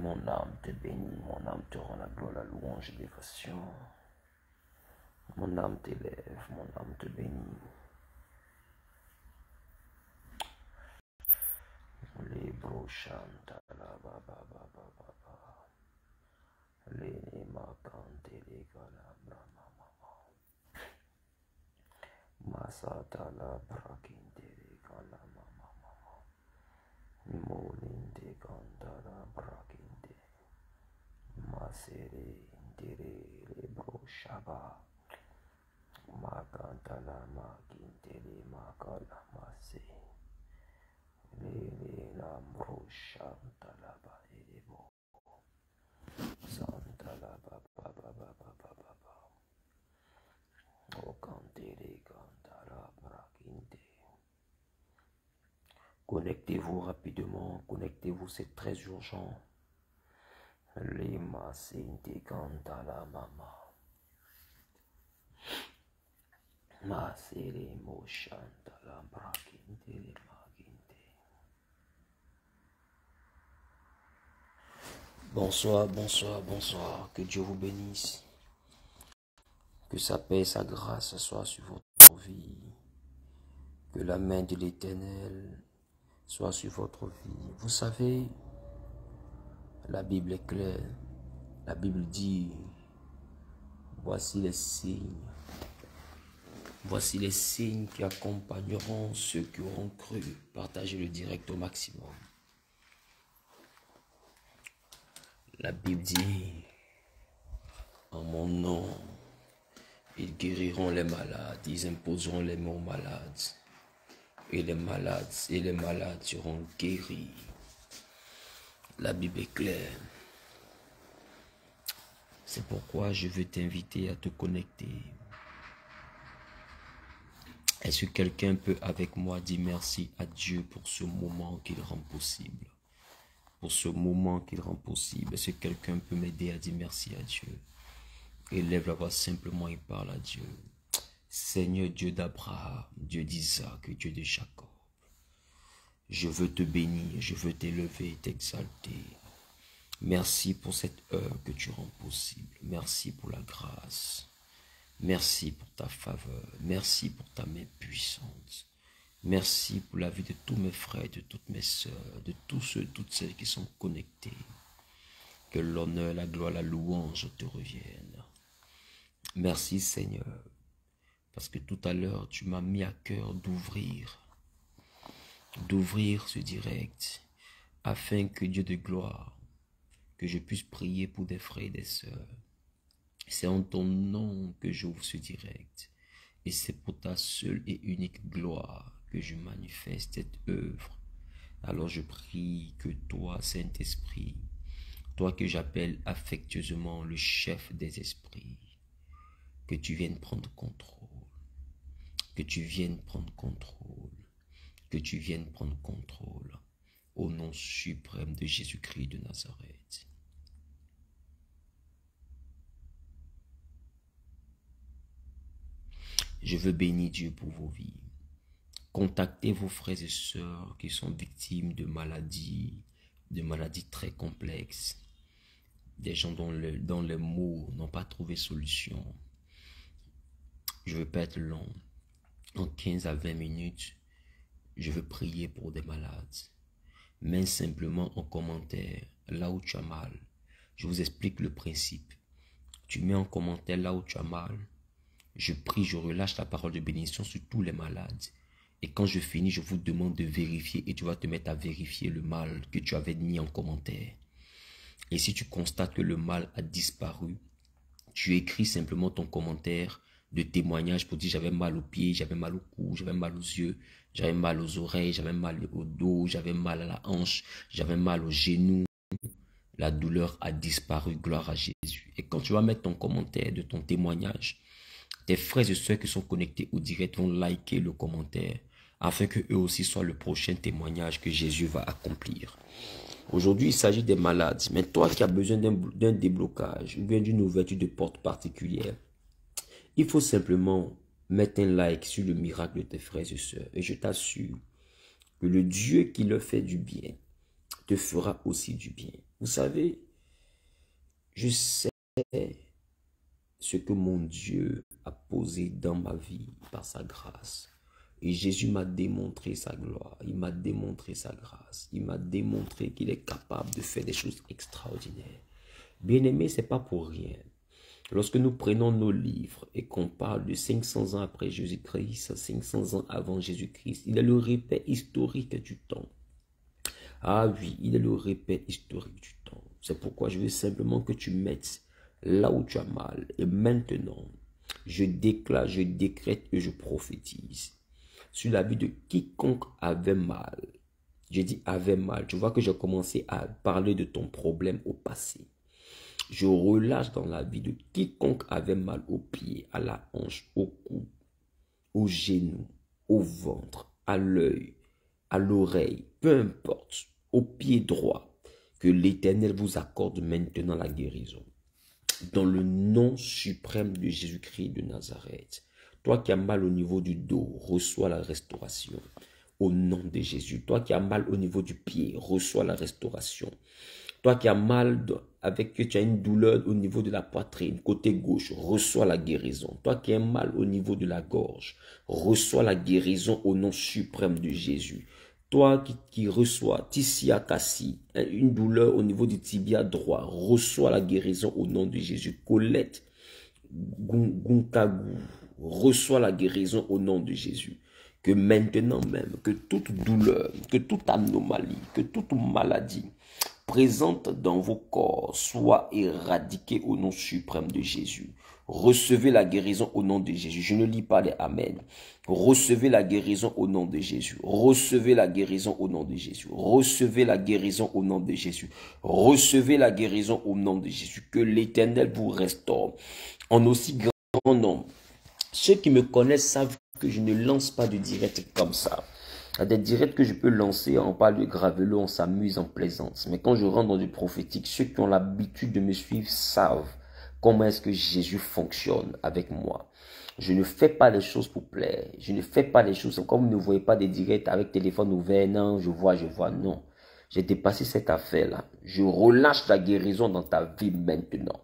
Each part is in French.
Mon âme te bénit, mon âme te rend la gloire, la louange et l'élévation. Mon âme t'élève, mon âme te bénit. Les brochanta la ba ba ba ba ba ba. Les makante les galabra mama. Masata la brakinte les galama mama. Molinde kanta la brakinte. Masere indere le brochaba. Makanta la makinte le makala mase. Le lambro shanta la ba edebo. Santa la ba ba ba ba ba ba ba ba. O cantere cantara brakinte. Connectez-vous rapidement, connectez-vous, c'est très urgent. Les masinte canta la mama. Masere mo shanta la brakinte le makinte. Bonsoir, bonsoir, bonsoir. Que Dieu vous bénisse. Que sa paix et sa grâce soient sur votre vie. Que la main de l'Éternel soit sur votre vie. Vous savez, la Bible est claire. La Bible dit, voici les signes. Voici les signes qui accompagneront ceux qui auront cru. Partagez le direct au maximum. La Bible dit, en mon nom, ils guériront les malades, ils imposeront les mains aux malades, et les malades seront guéris. La Bible est claire. C'est pourquoi je veux t'inviter à te connecter. Est-ce que quelqu'un peut avec moi dire merci à Dieu pour ce moment qu'il rend possible? Pour ce moment qu'il rend possible. Est-ce que quelqu'un peut m'aider à dire merci à Dieu? Élève la voix simplement et parle à Dieu. Seigneur Dieu d'Abraham, Dieu d'Isaac, Dieu de Jacob. Je veux te bénir, je veux t'élever et t'exalter. Merci pour cette heure que tu rends possible. Merci pour la grâce. Merci pour ta faveur. Merci pour ta main puissante. Merci pour la vie de tous mes frères, de toutes mes sœurs, de tous ceux, toutes celles qui sont connectés. Que l'honneur, la gloire, la louange te reviennent. Merci Seigneur, parce que tout à l'heure, tu m'as mis à cœur d'ouvrir ce direct, afin que Dieu de gloire, que je puisse prier pour des frères et des sœurs. C'est en ton nom que j'ouvre ce direct. Et c'est pour ta seule et unique gloire que je manifeste cette œuvre. Alors je prie que toi, Saint-Esprit, toi que j'appelle affectueusement le chef des esprits, que tu viennes prendre contrôle. Que tu viennes prendre contrôle. Que tu viennes prendre contrôle. Au nom suprême de Jésus-Christ de Nazareth. Je veux bénir Dieu pour vos vies. Contactez vos frères et sœurs qui sont victimes de maladies très complexes. Des gens dont les maux n'ont pas trouvé solution. Je ne veux pas être long. En 15 à 20 minutes, je veux prier pour des malades. Mets simplement en commentaire là où tu as mal. Je vous explique le principe. Tu mets en commentaire là où tu as mal. Je prie, je relâche la parole de bénédiction sur tous les malades. Et quand je finis, je vous demande de vérifier et tu vas te mettre à vérifier le mal que tu avais mis en commentaire. Et si tu constates que le mal a disparu, tu écris simplement ton commentaire de témoignage pour dire j'avais mal aux pieds, j'avais mal au cou, j'avais mal aux yeux, j'avais mal aux oreilles, j'avais mal au dos, j'avais mal à la hanche, j'avais mal aux genoux. La douleur a disparu, gloire à Jésus. Et quand tu vas mettre ton commentaire de ton témoignage, tes frères et sœurs qui sont connectés au direct vont liker le commentaire afin que eux aussi soient le prochain témoignage que Jésus va accomplir. Aujourd'hui, il s'agit des malades. Mais toi qui as besoin d'un déblocage ou bien d'une ouverture de porte particulière, il faut simplement mettre un like sur le miracle de tes frères et sœurs. Et je t'assure que le Dieu qui leur fait du bien te fera aussi du bien. Vous savez, je sais ce que mon Dieu a posé dans ma vie par sa grâce. Et Jésus m'a démontré sa gloire, il m'a démontré sa grâce, il m'a démontré qu'il est capable de faire des choses extraordinaires. Bien-aimé, ce n'est pas pour rien. Lorsque nous prenons nos livres et qu'on parle de 500 ans après Jésus-Christ, 500 ans avant Jésus-Christ, il est le répète historique du temps. Ah oui, il est le répète historique du temps. C'est pourquoi je veux simplement que tu mettes là où tu as mal. Et maintenant, je déclare, je décrète et je prophétise sur la vie de quiconque avait mal. Je dis avait mal. Tu vois que j'ai commencé à parler de ton problème au passé. Je relâche dans la vie de quiconque avait mal aux pieds, à la hanche, au cou, au genou, au ventre, à l'œil, à l'oreille, peu importe, au pied droit, que l'Éternel vous accorde maintenant la guérison. Dans le nom suprême de Jésus-Christ de Nazareth. Toi qui as mal au niveau du dos, reçois la restauration. Au nom de Jésus. Toi qui as mal au niveau du pied, reçois la restauration. Toi qui as mal tu as une douleur au niveau de la poitrine, côté gauche, reçois la guérison. Toi qui as mal au niveau de la gorge, reçois la guérison au nom suprême de Jésus. Toi qui reçois Tissia Kassi, une douleur au niveau du tibia droit, reçois la guérison au nom de Jésus. Colette Gunkagu, reçois la guérison au nom de Jésus. Que maintenant même, que toute douleur, que toute anomalie, que toute maladie présente dans vos corps soit éradiquée au nom suprême de Jésus. Recevez la guérison au nom de Jésus. Je ne lis pas les Amen. Recevez la guérison au nom de Jésus. Recevez la guérison au nom de Jésus. Recevez la guérison au nom de Jésus. Recevez la guérison au nom de Jésus. Que l'Éternel vous restaure en aussi grand nombre. Ceux qui me connaissent savent que je ne lance pas de direct comme ça. Il y a des directs que je peux lancer, on parle de graveleux, on s'amuse, on plaisante. Mais quand je rentre dans du prophétique, ceux qui ont l'habitude de me suivre savent comment est-ce que Jésus fonctionne avec moi. Je ne fais pas les choses pour plaire. Je ne fais pas les choses comme vous ne voyez pas des directs avec téléphone ouvert. Non, je vois, non. J'ai dépassé cette affaire-là. Je relâche la guérison dans ta vie maintenant.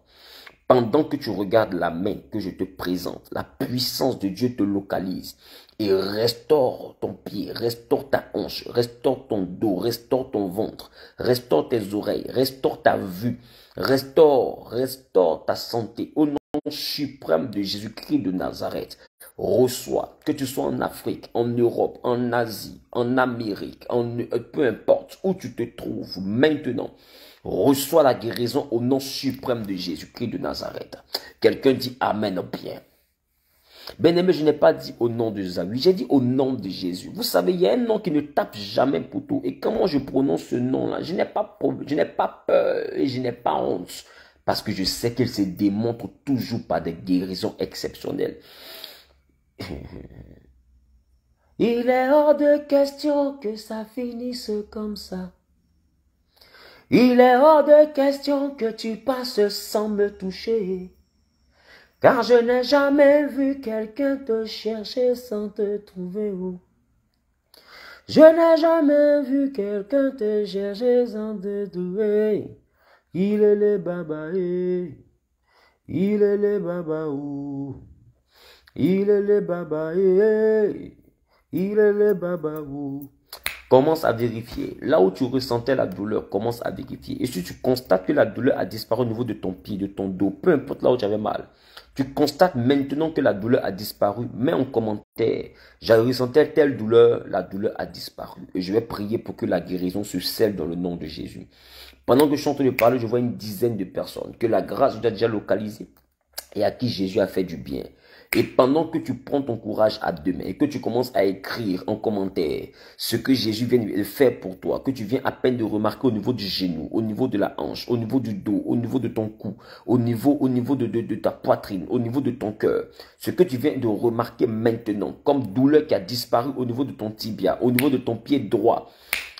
Pendant que tu regardes la main que je te présente, la puissance de Dieu te localise et restaure ton pied, restaure ta hanche, restaure ton dos, restaure ton ventre, restaure tes oreilles, restaure ta vue, restaure ta santé. Au nom suprême de Jésus-Christ de Nazareth, reçois, que tu sois en Afrique, en Europe, en Asie, en Amérique, peu importe où tu te trouves maintenant. Reçois la guérison au nom suprême de Jésus-Christ de Nazareth. Quelqu'un dit Amen bien. Bien-aimé, je n'ai pas dit au nom de Zawi, j'ai dit au nom de Jésus. Vous savez, il y a un nom qui ne tape jamais pour tout. Et comment je prononce ce nom-là, je n'ai pas peur et je n'ai pas honte. Parce que je sais qu'il se démontre toujours par des guérisons exceptionnelles. Il est hors de question que ça finisse comme ça. Il est hors de question que tu passes sans me toucher. Car je n'ai jamais vu quelqu'un te chercher sans te trouver où. Je n'ai jamais vu quelqu'un te chercher sans te trouver. Il est le baba, il est le baba où. Il est le baba, il est le baba où. Commence à vérifier. Là où tu ressentais la douleur, commence à vérifier. Et si tu constates que la douleur a disparu au niveau de ton pied, de ton dos, peu importe là où tu avais mal, tu constates maintenant que la douleur a disparu, mets en commentaire. J'ai ressenti telle douleur, la douleur a disparu. Et je vais prier pour que la guérison se scelle dans le nom de Jésus. Pendant que je suis en train de parler, je vois une dizaine de personnes que la grâce doit déjà localiser et à qui Jésus a fait du bien. Et pendant que tu prends ton courage à deux mains et que tu commences à écrire en commentaire ce que Jésus vient de faire pour toi, que tu viens à peine de remarquer au niveau du genou, au niveau de la hanche, au niveau du dos, au niveau de ton cou, au niveau de ta poitrine, au niveau de ton cœur, ce que tu viens de remarquer maintenant comme douleur qui a disparu au niveau de ton tibia, au niveau de ton pied droit,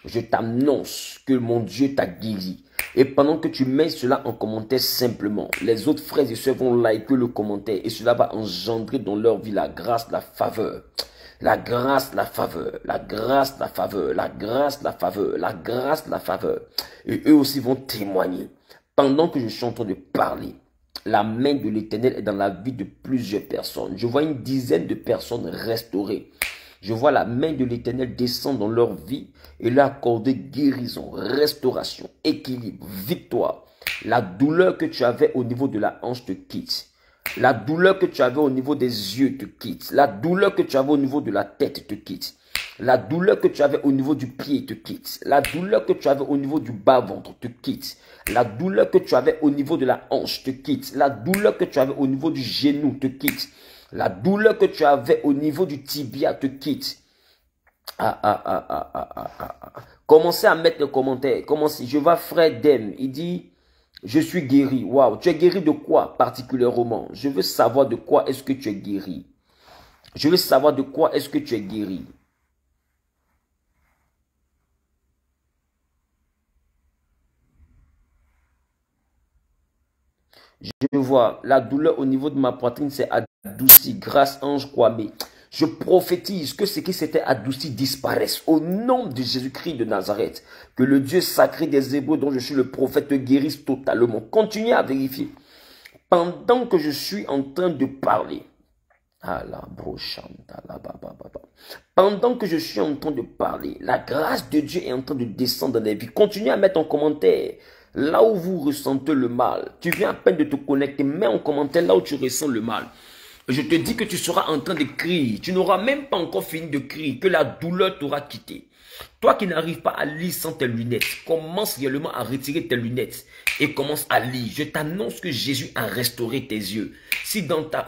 je t'annonce que mon Dieu t'a guéri. Et pendant que tu mets cela en commentaire simplement, les autres frères et sœurs vont liker le commentaire et cela va engendrer dans leur vie la grâce, la faveur. La grâce, la faveur, la grâce, la faveur, la grâce, la faveur, la grâce, la faveur. Et eux aussi vont témoigner. Pendant que je suis en train de parler, la main de l'Éternel est dans la vie de plusieurs personnes. Je vois une dizaine de personnes restaurées. Je vois la main de l'Éternel descendre dans leur vie et leur accorder guérison, restauration, équilibre, victoire. La douleur que tu avais au niveau de la hanche te quitte. La douleur que tu avais au niveau des yeux te quitte. La douleur que tu avais au niveau de la tête te quitte. La douleur que tu avais au niveau du pied te quitte. La douleur que tu avais au niveau du bas-ventre te quitte. La douleur que tu avais au niveau de la hanche te quitte. La douleur que tu avais au niveau du genou te quitte. La douleur que tu avais au niveau du tibia te quitte. Commencez à mettre les commentaires. Commencez. Je vois frère Dem. Il dit, je suis guéri. Waouh. Tu es guéri de quoi particulièrement? Je veux savoir de quoi est-ce que tu es guéri. Je veux savoir de quoi est-ce que tu es guéri. Je vois la douleur au niveau de ma poitrine s'est adoucie grâce ange Kwame. Je prophétise que ce qui s'était adouci disparaisse au nom de Jésus-Christ de Nazareth. Que le Dieu sacré des Hébreux dont je suis le prophète te guérisse totalement. Continuez à vérifier. Pendant que je suis en train de parler. Pendant que je suis en train de parler, la grâce de Dieu est en train de descendre dans les vies. Continuez à mettre en commentaire. Là où vous ressentez le mal, tu viens à peine de te connecter, mets en commentaire là où tu ressens le mal. Je te dis que tu seras en train de crier, tu n'auras même pas encore fini de crier, que la douleur t'aura quitté. Toi qui n'arrives pas à lire sans tes lunettes, commence réellement à retirer tes lunettes et commence à lire. Je t'annonce que Jésus a restauré tes yeux. Si dans ta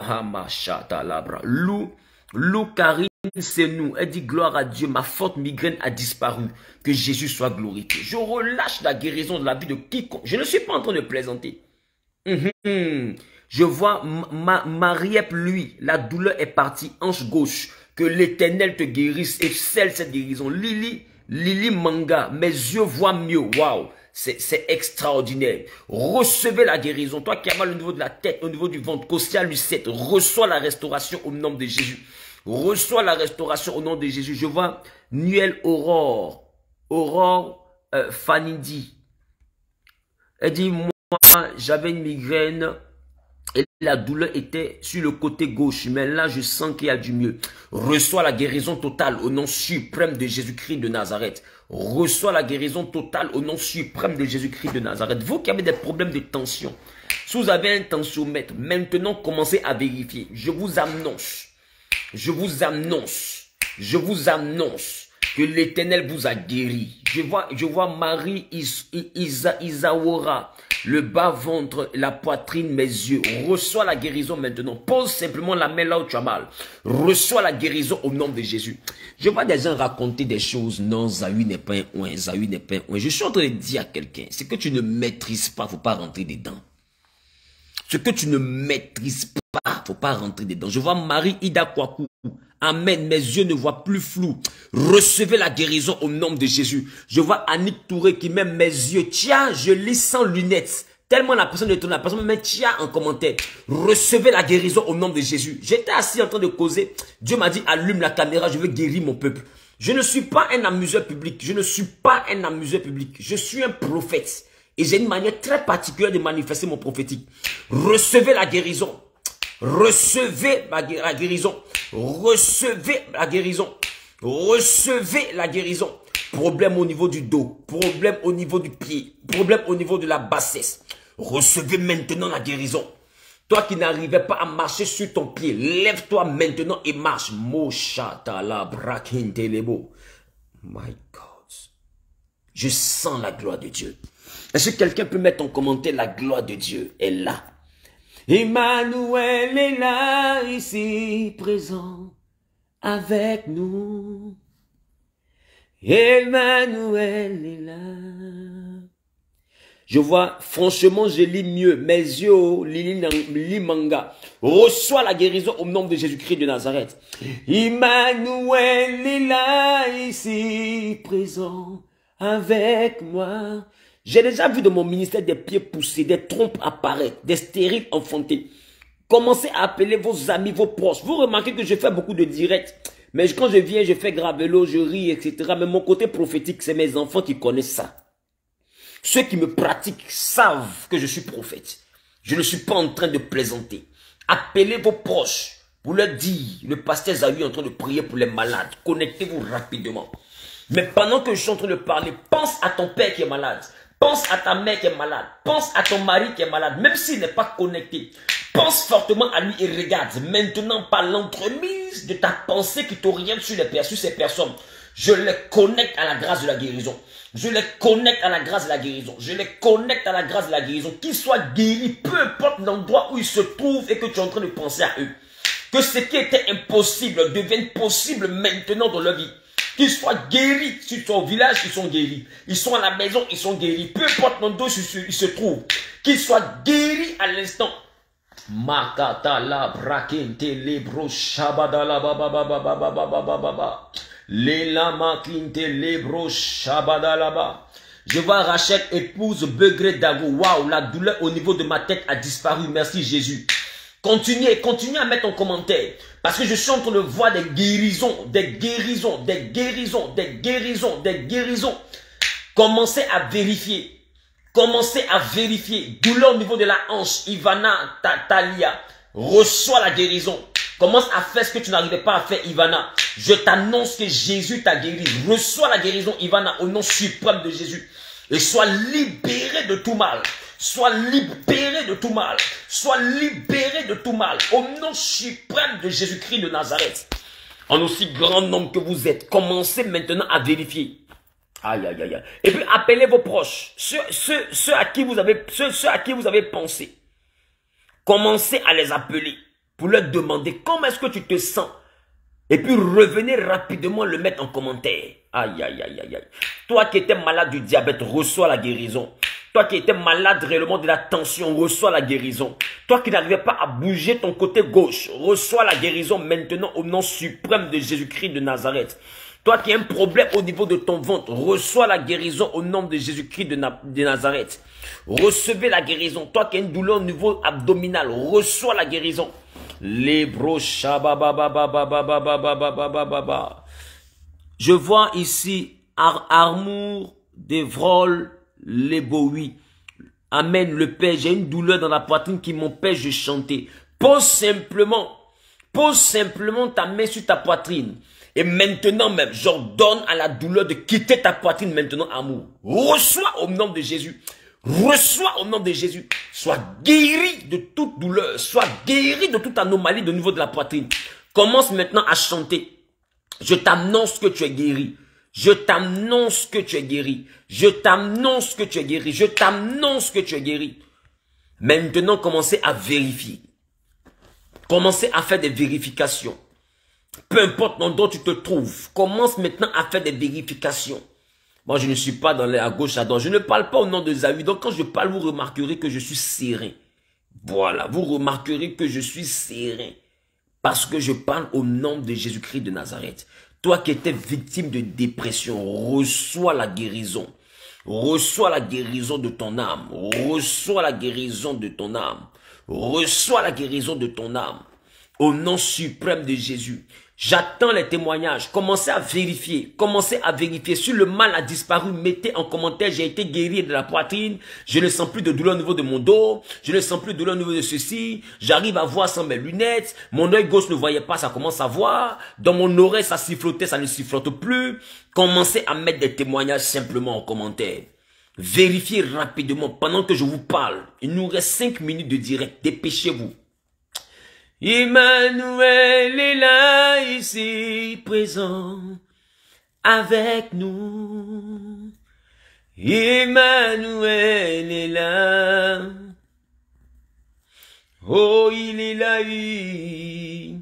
Lou Karine, c'est nous. Elle dit gloire à Dieu, ma forte migraine a disparu. Que Jésus soit glorifié. Je relâche la guérison de la vie de quiconque. Je ne suis pas en train de plaisanter. Je vois Marie-Ep, lui, la douleur est partie, hanche gauche. Que l'Éternel te guérisse et scelle cette guérison. Lily Manga, mes yeux voient mieux. Waouh, c'est extraordinaire. Recevez la guérison. Toi qui as mal au niveau de la tête, au niveau du ventre, Kostia Lucette, reçois la restauration au nom de Jésus. Reçois la restauration au nom de Jésus. Je vois Nuel Aurore Fanidi. Elle dit, moi, j'avais une migraine et la douleur était sur le côté gauche. Mais là, je sens qu'il y a du mieux. Reçois la guérison totale au nom suprême de Jésus-Christ de Nazareth. Reçois la guérison totale au nom suprême de Jésus-Christ de Nazareth. Vous qui avez des problèmes de tension, si vous avez un tensiomètre, maintenant commencez à vérifier. Je vous annonce que l'Éternel vous a guéri. Je vois Marie Isaora, le bas-ventre, la poitrine, mes yeux. Reçois la guérison maintenant. Pose simplement la main là où tu as mal. Reçois la guérison au nom de Jésus. Je vois des gens raconter des choses. Non, Zahu n'est pas un oin, Zahu n'est pas un oin. Je suis en train de dire à quelqu'un, ce que tu ne maîtrises pas, il ne faut pas rentrer dedans. Ce que tu ne maîtrises pas, il ne faut pas rentrer dedans. Je vois Marie Ida Kwaku. Amen. Mes yeux ne voient plus flou. Recevez la guérison au nom de Jésus. Je vois Annick Touré qui met mes yeux. Tiens, je lis sans lunettes. Tellement la personne me met tiens en commentaire. Recevez la guérison au nom de Jésus. J'étais assis en train de causer. Dieu m'a dit allume la caméra, je veux guérir mon peuple. Je ne suis pas un amuseur public. Je ne suis pas un amuseur public. Je suis un prophète. Et j'ai une manière très particulière de manifester mon prophétique. Recevez la guérison. Recevez la guérison. Recevez la guérison. Recevez la guérison. Problème au niveau du dos. Problème au niveau du pied. Problème au niveau de la bassesse. Recevez maintenant la guérison. Toi qui n'arrivais pas à marcher sur ton pied, lève-toi maintenant et marche. Moshatala brakintelebo. My God. Je sens la gloire de Dieu. Est-ce que quelqu'un peut mettre en commentaire la gloire de Dieu est là? Emmanuel est là, ici, présent, avec nous. Emmanuel est là. Je vois, franchement, je lis mieux. Mes yeux, Lili Manga. Reçois la guérison au nom de Jésus-Christ de Nazareth. Emmanuel est là, ici, présent, avec moi. J'ai déjà vu dans mon ministère des pieds poussés, des trompes apparaître, des stériles enfantés. Commencez à appeler vos amis, vos proches. Vous remarquez que je fais beaucoup de directs. Mais quand je viens, je fais gravelo, je ris, etc. Mais mon côté prophétique, c'est mes enfants qui connaissent ça. Ceux qui me pratiquent savent que je suis prophète. Je ne suis pas en train de plaisanter. Appelez vos proches pour leur dire, le pasteur Zawi est en train de prier pour les malades. Connectez-vous rapidement. Mais pendant que je suis en train de parler, pense à ton père qui est malade. Pense à ta mère qui est malade. Pense à ton mari qui est malade, même s'il n'est pas connecté. Pense fortement à lui et regarde maintenant par l'entremise de ta pensée qui t'oriente sur ces personnes. Je les connecte à la grâce de la guérison. Je les connecte à la grâce de la guérison. Je les connecte à la grâce de la guérison. Qu'ils soient guéris, peu importe l'endroit où ils se trouvent et que tu es en train de penser à eux. Que ce qui était impossible devienne possible maintenant dans leur vie. Qu'ils soient guéris. S'ils sont au village, ils sont guéris. Ils sont à la maison, ils sont guéris. Peu importe l'endroit où ils se trouvent. Qu'ils soient guéris à l'instant. Makata la brakente lebro shabadala baba baba baba baba baba. Lela makinte lebro shabadala ba. Je vois Rachel épouse Begré Dago. Waouh, la douleur au niveau de ma tête a disparu. Merci Jésus. Continuez à mettre en commentaire. Parce que je suis en train de voir des guérisons, des guérisons, des guérisons, des guérisons, des guérisons. Commencez à vérifier. Commencez à vérifier. Douleur au niveau de la hanche. Ivana, Talia. Reçois la guérison. Commence à faire ce que tu n'arrivais pas à faire, Ivana. Je t'annonce que Jésus t'a guéri. Reçois la guérison, Ivana, au nom suprême de Jésus. Et sois libéré de tout mal. Sois libéré de tout mal. Sois libéré de tout mal. Au nom suprême de Jésus-Christ de Nazareth. En aussi grand nombre que vous êtes, commencez maintenant à vérifier. Aïe, aïe, aïe. Et puis appelez vos proches. Ceux à qui vous avez pensé. Commencez à les appeler. Pour leur demander comment est-ce que tu te sens. Et puis revenez rapidement le mettre en commentaire. Aïe, aïe, aïe, aïe, aïe. Toi qui étais malade du diabète, reçois la guérison. Toi qui étais malade réellement de la tension, reçois la guérison. Toi qui n'arrivais pas à bouger ton côté gauche, reçois la guérison maintenant au nom suprême de Jésus-Christ de Nazareth. Toi qui as un problème au niveau de ton ventre, reçois la guérison au nom de Jésus-Christ de Nazareth. Recevez la guérison. Toi qui as une douleur au niveau abdominal, reçois la guérison. Je vois ici Armour d'Evrol Leboui. Amen le Père. J'ai une douleur dans la poitrine qui m'empêche de chanter. Pose simplement ta main sur ta poitrine. Et maintenant même, j'ordonne à la douleur de quitter ta poitrine maintenant, amour. Reçois au nom de Jésus. Reçois au nom de Jésus. Sois guéri de toute douleur. Sois guéri de toute anomalie au niveau de la poitrine. Commence maintenant à chanter. Je t'annonce que tu es guéri. Je t'annonce que tu es guéri. Je t'annonce que tu es guéri. Je t'annonce que tu es guéri. Maintenant, commencez à vérifier. Commencez à faire des vérifications. Peu importe l'endroit où tu te trouves, commence maintenant à faire des vérifications. Moi, je ne suis pas dans les à gauche, à droite. Je ne parle pas au nom de Zawi. Donc, quand je parle, vous remarquerez que je suis serein. Voilà, vous remarquerez que je suis serein. Parce que je parle au nom de Jésus-Christ de Nazareth. Toi qui étais victime de dépression, reçois la guérison. Reçois la guérison de ton âme. Reçois la guérison de ton âme. Reçois la guérison de ton âme. Au nom suprême de Jésus. J'attends les témoignages. Commencez à vérifier. Commencez à vérifier. Si le mal a disparu, mettez en commentaire. J'ai été guéri de la poitrine. Je ne sens plus de douleur au niveau de mon dos. Je ne sens plus de douleur au niveau de ceci. J'arrive à voir sans mes lunettes. Mon œil gauche ne voyait pas, ça commence à voir. Dans mon oreille, ça sifflotait, ça ne sifflote plus. Commencez à mettre des témoignages simplement en commentaire. Vérifiez rapidement pendant que je vous parle. Il nous reste 5 minutes de direct. Dépêchez-vous. Emmanuel est là, ici, présent, avec nous. Emmanuel est là. Oh, il est là, oui.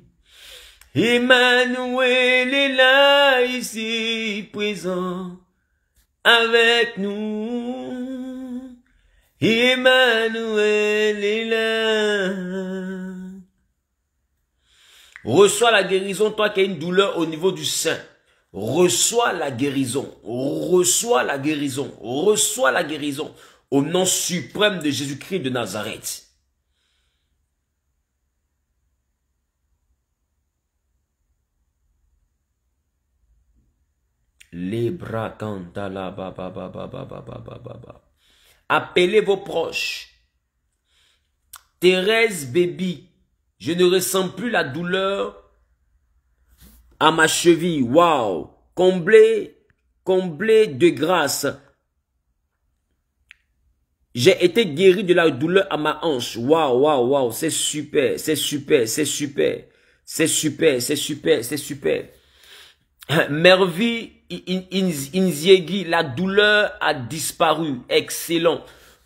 Emmanuel est là, ici, présent, avec nous. Emmanuel est là. Reçois la guérison, toi qui as une douleur au niveau du sein. Reçois la guérison. Reçois la guérison. Reçois la guérison. Au nom suprême de Jésus-Christ de Nazareth. Les bras canta la ba ba ba ba ba ba ba ba ba ba. Appelez vos proches. Thérèse Baby, je ne ressens plus la douleur à ma cheville. Waouh! Comblé de grâce. J'ai été guéri de la douleur à ma hanche. Waouh, waouh, waouh, c'est super, c'est super, c'est super. C'est super, c'est super, c'est super. Mervi Inziegi, la douleur a disparu. Excellent.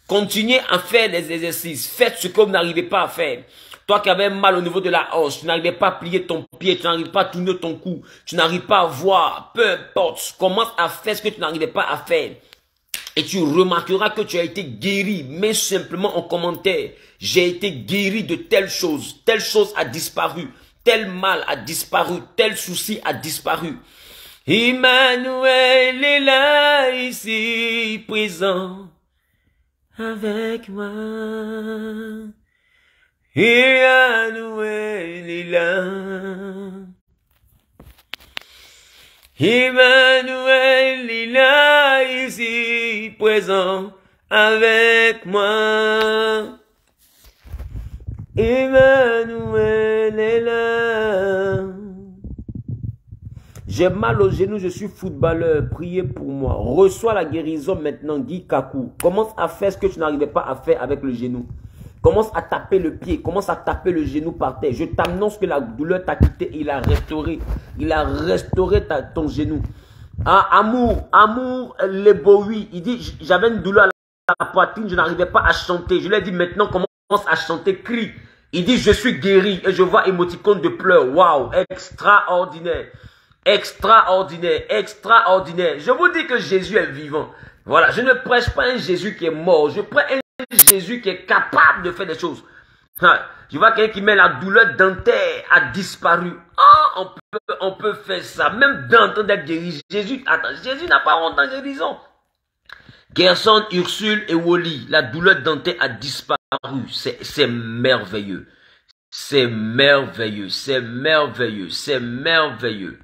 Continuez à faire les exercices. Faites ce que vous n'arrivez pas à faire. Toi qui avais mal au niveau de la hanche, tu n'arrivais pas à plier ton pied, tu n'arrives pas à tourner ton cou, tu n'arrives pas à voir, peu importe, commence à faire ce que tu n'arrivais pas à faire. Et tu remarqueras que tu as été guéri. Mets simplement en commentaire, j'ai été guéri de telle chose a disparu, tel mal a disparu, tel souci a disparu. Emmanuel est là, ici, présent, avec moi. Emmanuel est là. Emmanuel est là, ici, présent, avec moi. Emmanuel est là. J'ai mal au genou, je suis footballeur. Priez pour moi. Reçois la guérison maintenant, Guy Kakou. Commence à faire ce que tu n'arrivais pas à faire avec le genou. Commence à taper le pied, commence à taper le genou par terre. Je t'annonce que la douleur t'a quitté, il a restauré ton genou. Ah, amour, les Bowie, il dit, j'avais une douleur à la poitrine, je n'arrivais pas à chanter. Je lui ai dit, maintenant, commence à chanter, crie. Il dit, je suis guéri et je vois émoticône de pleurs. Waouh, extraordinaire, extraordinaire, extraordinaire. Je vous dis que Jésus est vivant. Voilà, je ne prêche pas un Jésus qui est mort, je prêche un Jésus qui est capable de faire des choses. Tu vois quelqu'un qui met la douleur dentaire a disparu. Oh, on peut faire ça. Même d'entendre d'être guéri. Jésus n'a pas honte en guérison. Gerson, Ursule et Wally, la douleur dentaire a disparu. C'est merveilleux. C'est merveilleux. C'est merveilleux. C'est merveilleux.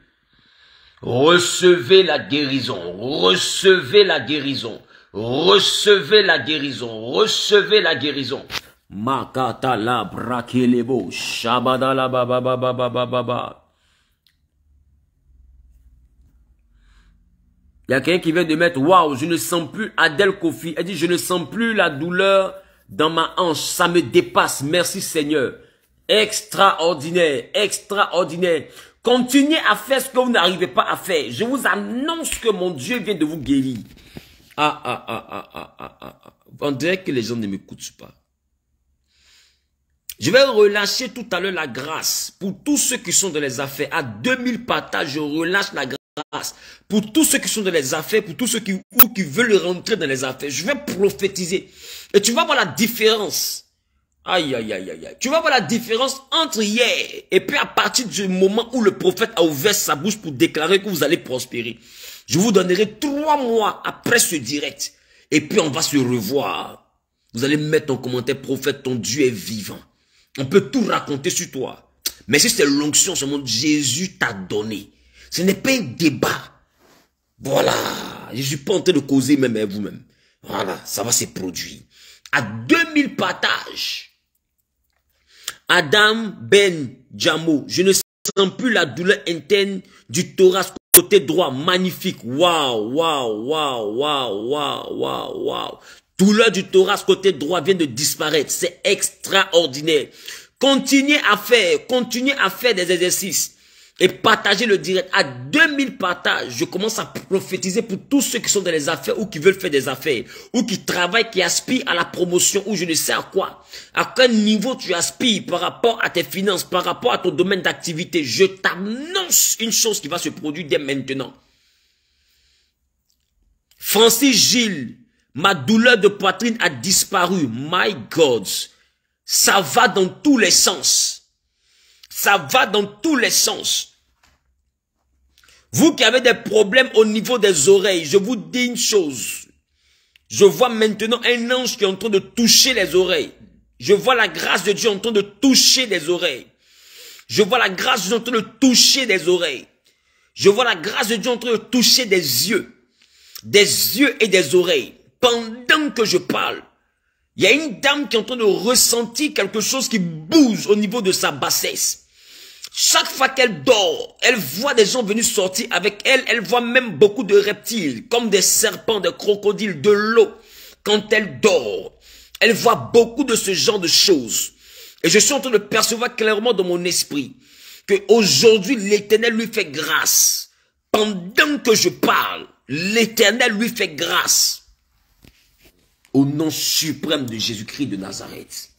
Recevez la guérison. Recevez la guérison. Recevez la guérison, recevez la guérison. Makata la brakelebo, shabada la baba baba baba baba. Il y a quelqu'un qui vient de mettre, waouh, je ne sens plus, Adèle Kofi, elle dit, je ne sens plus la douleur dans ma hanche, ça me dépasse, merci Seigneur. Extraordinaire, extraordinaire. Continuez à faire ce que vous n'arrivez pas à faire. Je vous annonce que mon Dieu vient de vous guérir. On dirait que les gens ne m'écoutent pas. Je vais relâcher tout à l'heure la grâce pour tous ceux qui sont dans les affaires. À 2000 partages, je relâche la grâce pour tous ceux qui sont dans les affaires, pour tous ceux qui veulent rentrer dans les affaires. Je vais prophétiser. Et tu vas voir la différence. Aïe, aïe, aïe, aïe. Tu vas voir la différence entre hier et puis à partir du moment où le prophète a ouvert sa bouche pour déclarer que vous allez prospérer. Je vous donnerai 3 mois après ce direct. Et puis on va se revoir. Vous allez mettre en commentaire, prophète, ton Dieu est vivant. On peut tout raconter sur toi. Mais si c'est l'onction, seulement Jésus t'a donné. Ce n'est pas un débat. Voilà. Je ne suis pas en train de causer même avec vous-même. Voilà, ça va se produire. À 2000 partages. Adam Ben Jamo, je ne sens plus la douleur interne du thorax côté droit. Magnifique. Waouh, waouh, waouh, waouh, waouh, waouh, waouh. Douleur du thorax côté droit vient de disparaître. C'est extraordinaire. Continuez à faire des exercices. Et partagez le direct. À 2000 partages, je commence à prophétiser pour tous ceux qui sont dans les affaires ou qui veulent faire des affaires, ou qui travaillent, qui aspirent à la promotion, ou je ne sais à quoi. À quel niveau tu aspires par rapport à tes finances, par rapport à ton domaine d'activité. Je t'annonce une chose qui va se produire dès maintenant. Francis Gilles, ma douleur de poitrine a disparu. My God. Ça va dans tous les sens. Ça va dans tous les sens. Vous qui avez des problèmes au niveau des oreilles, je vous dis une chose. Je vois maintenant un ange qui est en train de toucher les oreilles. Je vois la grâce de Dieu en train de toucher les oreilles. Je vois la grâce de Dieu en train de toucher les oreilles. Je vois la grâce de Dieu en train de toucher des yeux et des oreilles. Pendant que je parle, il y a une dame qui est en train de ressentir quelque chose qui bouge au niveau de sa bassesse. Chaque fois qu'elle dort, elle voit des gens venus sortir avec elle. Elle voit même beaucoup de reptiles, comme des serpents, des crocodiles, de l'eau. Quand elle dort, elle voit beaucoup de ce genre de choses. Et je suis en train de percevoir clairement dans mon esprit que aujourd'hui l'Éternel lui fait grâce. Pendant que je parle, l'Éternel lui fait grâce. Au nom suprême de Jésus-Christ de Nazareth.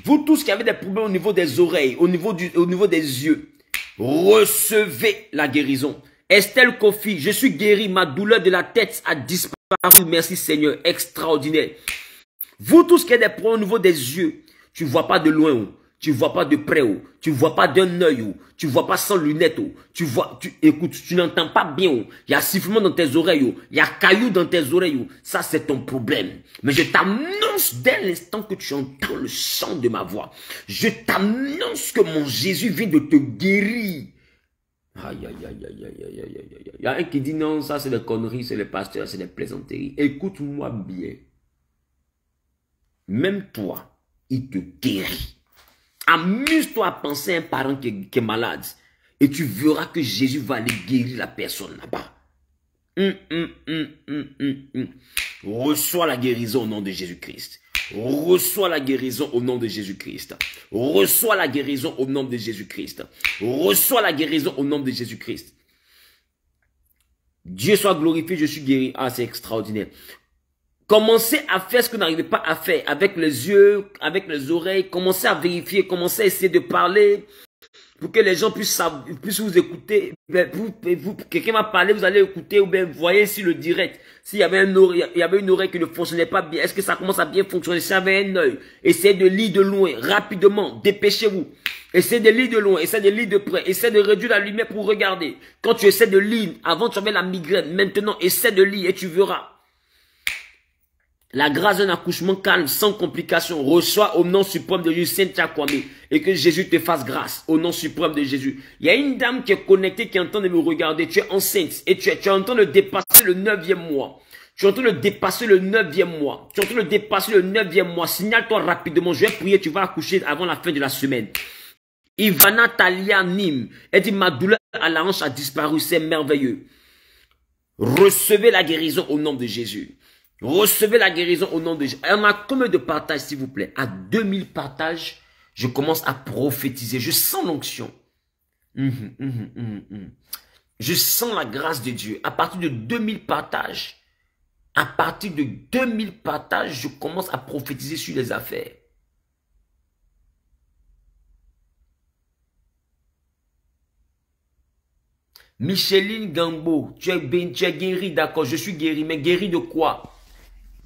Vous tous qui avez des problèmes au niveau des oreilles, au niveau des yeux, recevez la guérison. Estelle Kofi, je suis guéri, ma douleur de la tête a disparu. Merci Seigneur, extraordinaire. Vous tous qui avez des problèmes au niveau des yeux, tu ne vois pas de loin, oh. Tu ne vois pas de près, oh. Tu ne vois pas d'un œil, oh. Tu ne vois pas sans lunettes, oh. Écoute, tu n'entends pas bien, oh. Il y a sifflement dans tes oreilles, oh. Il y a cailloux dans tes oreilles, oh. Ça c'est ton problème. Mais je t'annonce dès l'instant que tu entends le chant de ma voix, je t'annonce que mon Jésus vient de te guérir. Aïe, aïe, aïe, aïe, aïe, aïe, aïe, aïe. Il y a un qui dit non, ça c'est des conneries, c'est les pasteurs, c'est des plaisanteries. Écoute-moi bien. Même toi, il te guérit. Amuse-toi à penser à un parent qui est malade. Et tu verras que Jésus va aller guérir la personne là-bas. Reçois la guérison au nom de Jésus-Christ. Reçois la guérison au nom de Jésus-Christ. Reçois la guérison au nom de Jésus-Christ. Reçois la guérison au nom de Jésus-Christ. Dieu soit glorifié, je suis guéri. Ah, c'est extraordinaire. Commencez à faire ce que vous n'arrivez pas à faire avec les yeux, avec les oreilles. Commencez à vérifier, commencez à essayer de parler pour que les gens puissent vous écouter. Quelqu'un va parler, vous allez écouter ou bien vous voyez ici le direct. S'il y avait une oreille qui ne fonctionnait pas bien, est-ce que ça commence à bien fonctionner? S'il y avait un œil, essayez de lire de loin, rapidement, dépêchez-vous. Essayez de lire de loin, essayez de lire de près, essayez de réduire la lumière pour regarder. Quand tu essaies de lire, avant tu avais la migraine, maintenant essaie de lire et tu verras. La grâce d'un accouchement calme, sans complications, reçois au nom suprême de Jésus, Saint Kwame, et que Jésus te fasse grâce, au nom suprême de Jésus. Il y a une dame qui est connectée, qui est en train de me regarder, tu es enceinte, et tu es en train de dépasser le 9e mois. Tu es en train de dépasser le 9e mois. Tu es en train de dépasser le 9e mois. Signale-toi rapidement, je vais prier, tu vas accoucher avant la fin de la semaine. Ivana Talia Nim, elle dit, ma douleur à la hanche a disparu, c'est merveilleux. Recevez la guérison au nom de Jésus. Recevez la guérison au nom de Jésus. On a combien de partages, s'il vous plaît? À 2000 partages, je commence à prophétiser. Je sens l'onction. Je sens la grâce de Dieu. À partir de 2000 partages, je commence à prophétiser sur les affaires. Micheline Gambo, tu es guéri, d'accord, je suis guéri, mais guéri de quoi?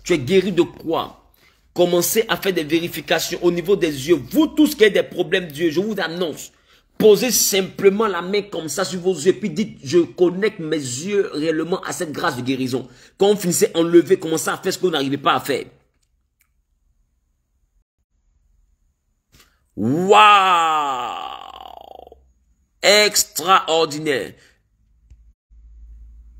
Tu es guéri de quoi? Commencez à faire des vérifications au niveau des yeux. Vous tous qui avez des problèmes d'yeux, je vous annonce. Posez simplement la main comme ça sur vos yeux. Puis dites, je connecte mes yeux réellement à cette grâce de guérison. Quand on finissait enlever, commencez à faire ce que vous n'arrivez pas à faire. Waouh! Extraordinaire.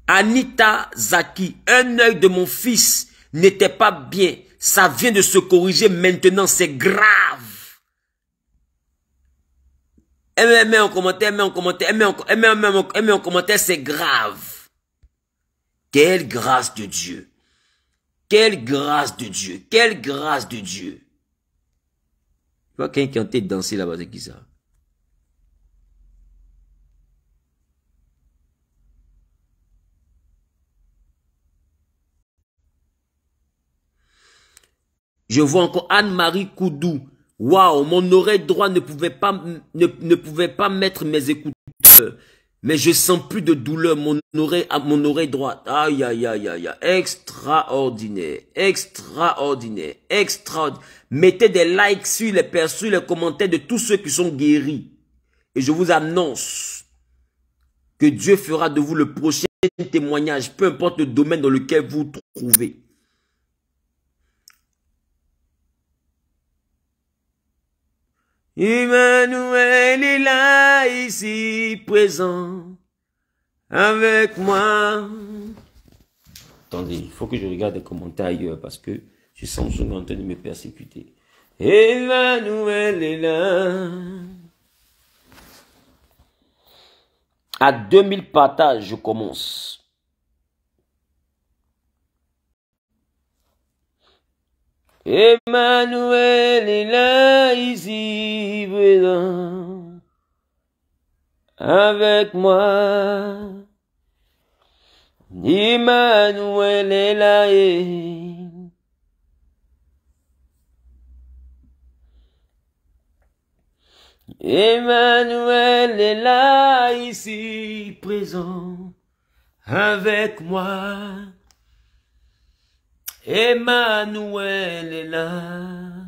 Anita Zaki, un œil de mon fils n'était pas bien. Ça vient de se corriger maintenant. C'est grave. Mets en commentaire, mets en commentaire, mets en commentaire, c'est grave. Quelle grâce de Dieu. Quelle grâce de Dieu. Quelle grâce de Dieu. Tu vois quelqu'un qui est en train de danser là-bas, c'est qui ça? Je vois encore Anne-Marie Koudou. Waouh, mon oreille droite ne pouvait pas mettre mes écouteurs. Mais je sens plus de douleur, mon oreille droite. Aïe, aïe, aïe, aïe, aïe. Extraordinaire, extraordinaire, extraordinaire. Mettez des likes sur les commentaires de tous ceux qui sont guéris. Et je vous annonce que Dieu fera de vous le prochain témoignage, peu importe le domaine dans lequel vous vous trouvez. Emmanuel est là, ici, présent. avec moi. Attendez, il faut que je regarde les commentaires ailleurs parce que je sens que en train de me persécuter. Emmanuel est là. À 2000 partages, je commence. Emmanuel est là, ici, présent, avec moi. Emmanuel est là. Emmanuel est là, ici, présent, avec moi. Emmanuel est là.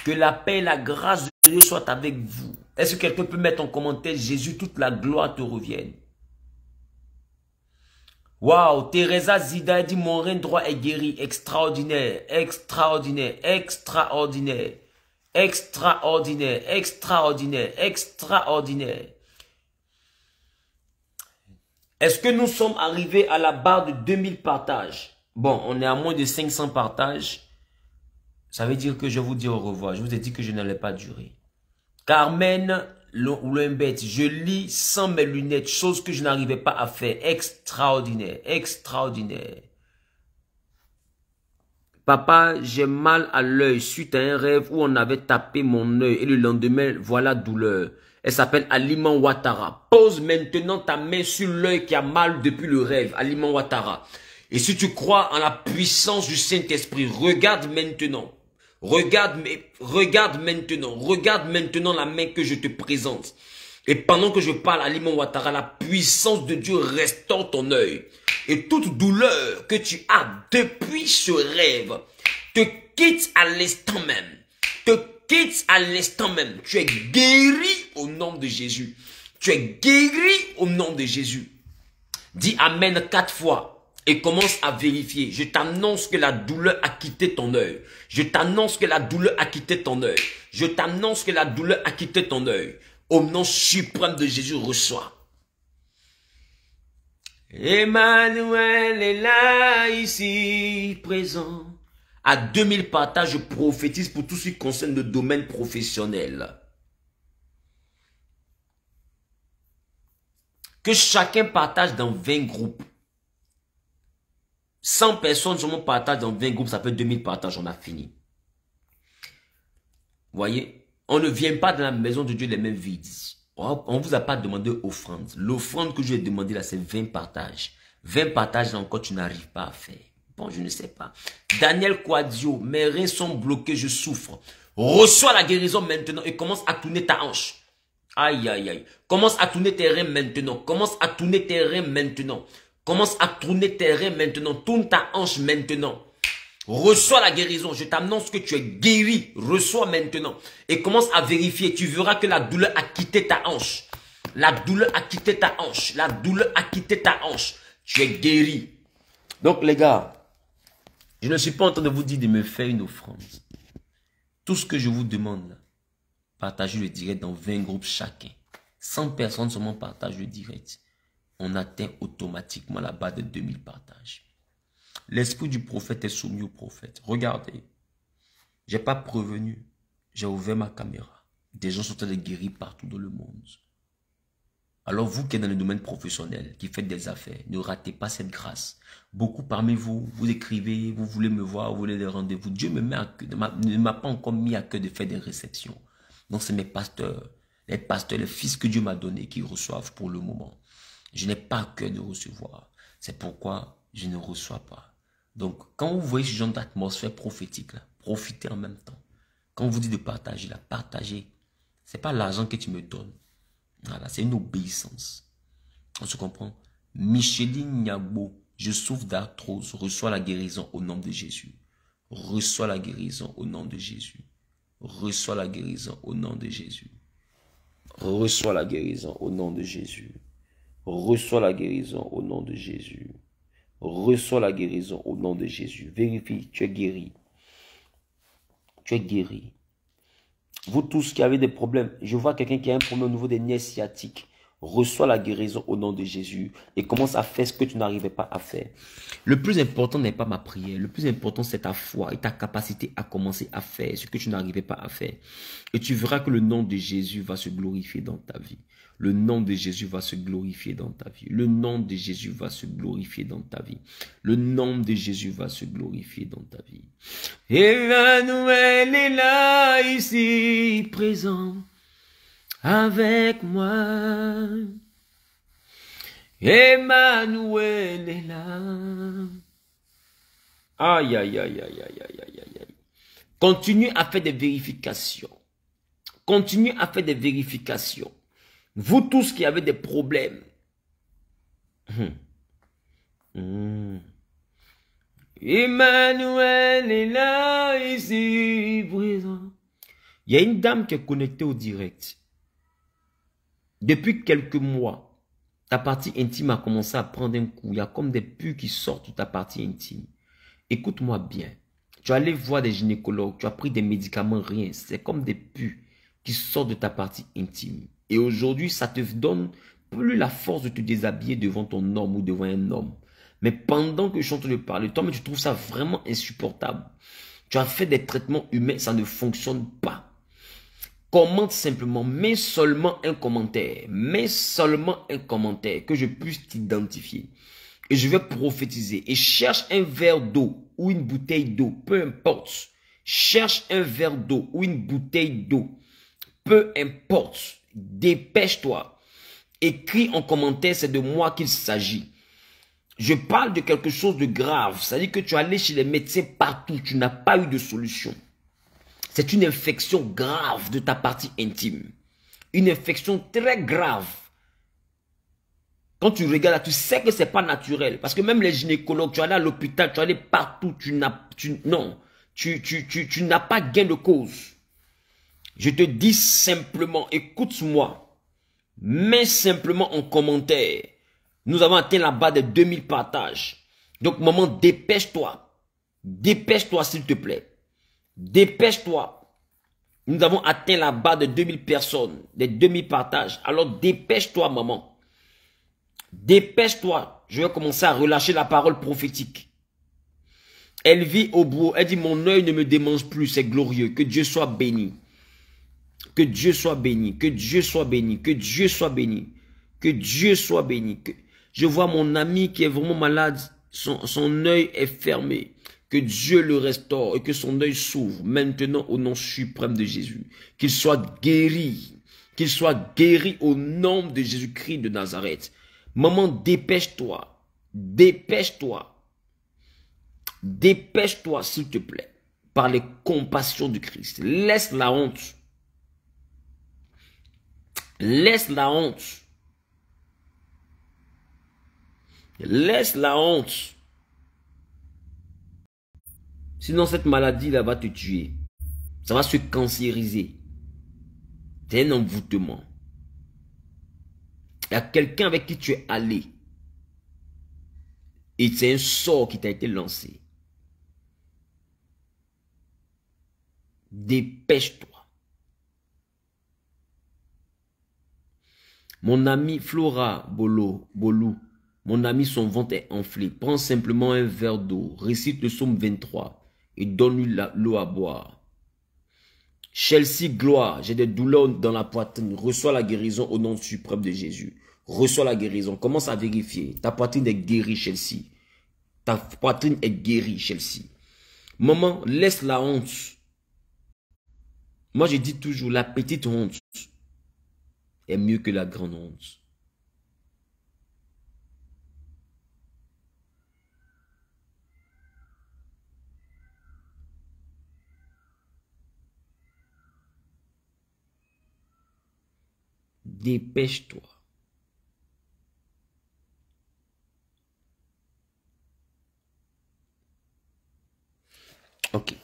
Que la paix et la grâce de Dieu soient avec vous. Est-ce que quelqu'un peut mettre en commentaire, Jésus, toute la gloire te revienne? Waouh, Teresa Zida dit, mon rein droit est guéri. Extraordinaire, extraordinaire, extraordinaire, extraordinaire, extraordinaire, extraordinaire. Est-ce que nous sommes arrivés à la barre de 2000 partages? Bon, on est à moins de 500 partages. Ça veut dire que je vous dis au revoir. Je vous ai dit que je n'allais pas durer. Carmen Louimbet, je lis sans mes lunettes, chose que je n'arrivais pas à faire. Extraordinaire, extraordinaire. Papa, j'ai mal à l'œil suite à un rêve où on avait tapé mon œil et le lendemain, voilà douleur. Elle s'appelle Aliman Ouattara. Pose maintenant ta main sur l'œil qui a mal depuis le rêve, Aliman Ouattara. Et si tu crois en la puissance du Saint-Esprit, regarde maintenant. Regarde maintenant la main que je te présente. Et pendant que je parle à Aliman Ouattara, la puissance de Dieu restaure ton œil. Et toute douleur que tu as depuis ce rêve te quitte à l'instant même. Te quitte à l'instant même. Tu es guéri au nom de Jésus. Tu es guéri au nom de Jésus. Dis Amen 4 fois. Et commence à vérifier. Je t'annonce que la douleur a quitté ton œil. Je t'annonce que la douleur a quitté ton œil. Je t'annonce que la douleur a quitté ton œil. Au nom suprême de Jésus, reçois. Emmanuel est là, ici, présent. À 2000 partages, je prophétise pour tout ce qui concerne le domaine professionnel. Que chacun partage dans 20 groupes. 100 personnes seulement partagent dans 20 groupes, ça fait 2000 partages, on a fini. Voyez, on ne vient pas dans la maison de Dieu les mains vides. On ne vous a pas demandé offrande. L'offrande que je vais demander là, c'est 20 partages. 20 partages encore, tu n'arrives pas à faire. Bon, je ne sais pas. Daniel Quadio, mes reins sont bloqués, je souffre. Reçois la guérison maintenant et commence à tourner ta hanche. Aïe, aïe, aïe. Commence à tourner tes reins maintenant. Commence à tourner tes reins maintenant. Commence à tourner tes reins maintenant. Tourne ta hanche maintenant. Reçois la guérison. Je t'annonce que tu es guéri. Reçois maintenant. Et commence à vérifier. Tu verras que la douleur a quitté ta hanche. La douleur a quitté ta hanche. La douleur a quitté ta hanche. Tu es guéri. Donc les gars, je ne suis pas en train de vous dire de me faire une offrande. Tout ce que je vous demande là, partagez le direct dans 20 groupes chacun. 100 personnes seulement partagent le direct. On atteint automatiquement la barre de 2000 partages. L'esprit du prophète est soumis au prophète. Regardez, je n'ai pas prévenu, j'ai ouvert ma caméra. Des gens sont en train de guérir partout dans le monde. Alors vous qui êtes dans le domaine professionnel, qui faites des affaires, ne ratez pas cette grâce. Beaucoup parmi vous, vous écrivez, vous voulez me voir, vous voulez des rendez-vous. Dieu ne m'a pas encore mis à cœur de faire des réceptions. Donc c'est mes pasteurs, les fils que Dieu m'a donnés qui reçoivent pour le moment. Je n'ai pas à cœur de recevoir. C'est pourquoi je ne reçois pas. Donc, quand vous voyez ce genre d'atmosphère prophétique, là, profitez en même temps. Quand on vous dit de partager, là, partagez. Ce n'est pas l'argent que tu me donnes. Voilà, c'est une obéissance. On se comprend? Micheline Niagbo, je souffre d'arthrose. Reçois la guérison au nom de Jésus. Reçois la guérison au nom de Jésus. Reçois la guérison au nom de Jésus. Reçois la guérison au nom de Jésus. Reçois la guérison au nom de Jésus. Reçois la guérison au nom de Jésus. Vérifie, tu es guéri. Tu es guéri. Vous tous qui avez des problèmes, je vois quelqu'un qui a un problème au niveau des nerfs sciatiques. Reçois la guérison au nom de Jésus et commence à faire ce que tu n'arrivais pas à faire. Le plus important n'est pas ma prière. Le plus important, c'est ta foi et ta capacité à commencer à faire ce que tu n'arrivais pas à faire. Et tu verras que le nom de Jésus va se glorifier dans ta vie. Le nom de Jésus va se glorifier dans ta vie. Le nom de Jésus va se glorifier dans ta vie. Le nom de Jésus va se glorifier dans ta vie. Emmanuel est là, ici, présent, avec moi. Emmanuel est là. Aïe, aïe, aïe, aïe, aïe, aïe, aïe, aïe. Continue à faire des vérifications. Continue à faire des vérifications. Vous tous qui avez des problèmes. Emmanuel est là, ici, présent. Il y a une dame qui est connectée au direct. Depuis quelques mois, ta partie intime a commencé à prendre un coup. Il y a comme des pus qui sortent de ta partie intime. Écoute-moi bien. Tu es allé voir des gynécologues, tu as pris des médicaments, rien. C'est comme des pus qui sortent de ta partie intime. Et aujourd'hui, ça te donne plus la force de te déshabiller devant ton homme ou devant un homme. Mais pendant que je suis en train de parler, toi, mais tu trouves ça vraiment insupportable. Tu as fait des traitements humains, ça ne fonctionne pas. Commente simplement, mets seulement un commentaire. Mets seulement un commentaire que je puisse t'identifier. Et je vais prophétiser. Et cherche un verre d'eau ou une bouteille d'eau, peu importe. Cherche un verre d'eau ou une bouteille d'eau, peu importe. Dépêche-toi. Écris en commentaire, c'est de moi qu'il s'agit. Je parle de quelque chose de grave. C'est-à-dire que tu es allé chez les médecins partout, tu n'as pas eu de solution. C'est une infection grave de ta partie intime. Une infection très grave. Quand tu regardes là, tu sais que ce n'est pas naturel. Parce que même les gynécologues, tu es allé à l'hôpital, tu es allé partout, tu n'as pas gain de cause. Je te dis simplement, écoute-moi. Mets simplement en commentaire. Nous avons atteint la barre des 2000 partages. Donc, maman, dépêche-toi. Dépêche-toi, s'il te plaît. Dépêche-toi. Nous avons atteint la barre de 2000 personnes, des 2000 partages. Alors dépêche-toi, maman. Dépêche-toi. Je vais commencer à relâcher la parole prophétique. Elle vit au bout. Elle dit, mon œil ne me démange plus, c'est glorieux. Que Dieu soit béni. Que Dieu soit béni. Que Dieu soit béni. Que Dieu soit béni. Que Dieu soit béni. Je vois mon ami qui est vraiment malade. Son œil est fermé. Que Dieu le restaure et que son œil s'ouvre maintenant au nom suprême de Jésus. Qu'il soit guéri. Qu'il soit guéri au nom de Jésus-Christ de Nazareth. Maman, dépêche-toi. Dépêche-toi. Dépêche-toi, s'il te plaît. Par les compassions du Christ. Laisse la honte. Laisse la honte. Laisse la honte. Sinon, cette maladie-là va te tuer. Ça va se cancériser. C'est un envoûtement. Il y a quelqu'un avec qui tu es allé. Et c'est un sort qui t'a été lancé. Dépêche-toi. Mon ami Flora Bolou, mon ami, son ventre est enflé. Prends simplement un verre d'eau. Récite le psaume 23 et donne-lui l'eau à boire. Chelsea, gloire, j'ai des douleurs dans la poitrine. Reçois la guérison au nom suprême de Jésus. Reçois la guérison. Commence à vérifier. Ta poitrine est guérie, Chelsea. Ta poitrine est guérie, Chelsea. Maman, laisse la honte. Moi, je dis toujours, la petite honte est mieux que la grande honte. Dépêche-toi. Ok.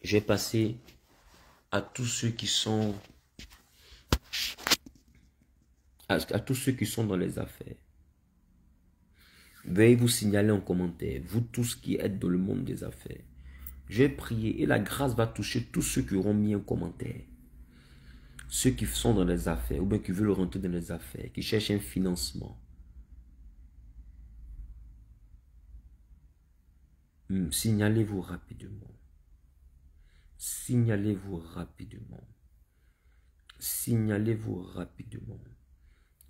Je vais passer à tous ceux qui sont tous ceux qui sont dans les affaires. Veuillez vous signaler en commentaire, vous tous qui êtes dans le monde des affaires. Je vais prier et la grâce va toucher tous ceux qui auront mis un commentaire. Ceux qui sont dans les affaires, ou bien qui veulent rentrer dans les affaires, qui cherchent un financement. Signalez-vous rapidement. Signalez-vous rapidement. Signalez-vous rapidement.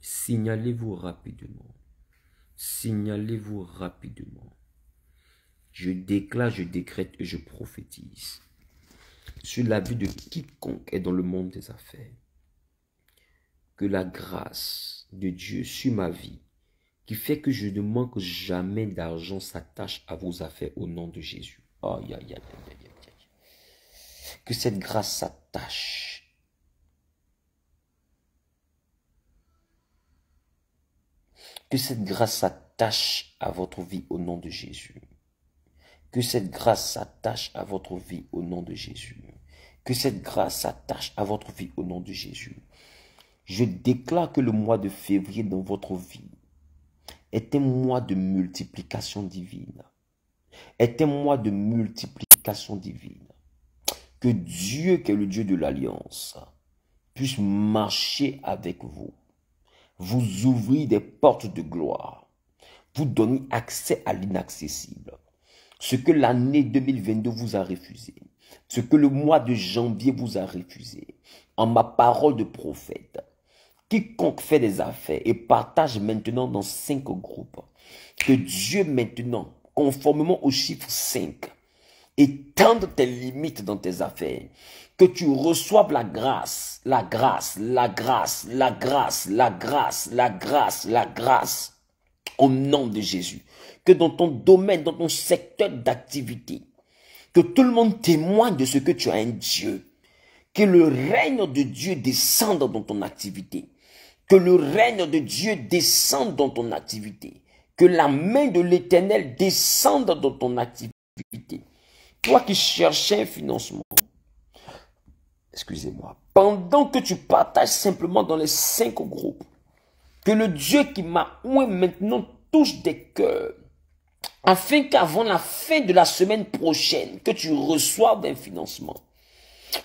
Signalez-vous rapidement. Signalez-vous rapidement. Je déclare, je décrète et je prophétise sur la vie de quiconque est dans le monde des affaires. Que la grâce de Dieu sur ma vie, qui fait que je ne manque jamais d'argent, s'attache à vos affaires au nom de Jésus. Aïe, aïe, aïe, aïe, aïe, aïe. Que cette grâce s'attache. Que cette grâce s'attache à votre vie au nom de Jésus. Que cette grâce s'attache à votre vie au nom de Jésus. Que cette grâce s'attache à votre vie au nom de Jésus. Je déclare que le mois de février dans votre vie est un mois de multiplication divine. Est un mois de multiplication divine. Que Dieu, qui est le Dieu de l'Alliance, puisse marcher avec vous. Vous ouvrir des portes de gloire. Vous donner accès à l'inaccessible. Ce que l'année 2022 vous a refusé. Ce que le mois de janvier vous a refusé. En ma parole de prophète. Quiconque fait des affaires et partage maintenant dans 5 groupes. Que Dieu maintenant, conformément au chiffre 5, étende tes limites dans tes affaires. Que tu reçoives la grâce, la grâce, la grâce, la grâce, la grâce, la grâce, la grâce. Au nom de Jésus. Que dans ton domaine, dans ton secteur d'activité, que tout le monde témoigne de ce que tu as un Dieu. Que le règne de Dieu descende dans ton activité. Que le règne de Dieu descende dans ton activité. Que la main de l'Éternel descende dans ton activité. Toi qui cherchais un financement, excusez-moi, pendant que tu partages simplement dans les 5 groupes, que le Dieu qui m'a oué maintenant touche des cœurs, afin qu'avant la fin de la semaine prochaine, que tu reçoives un financement.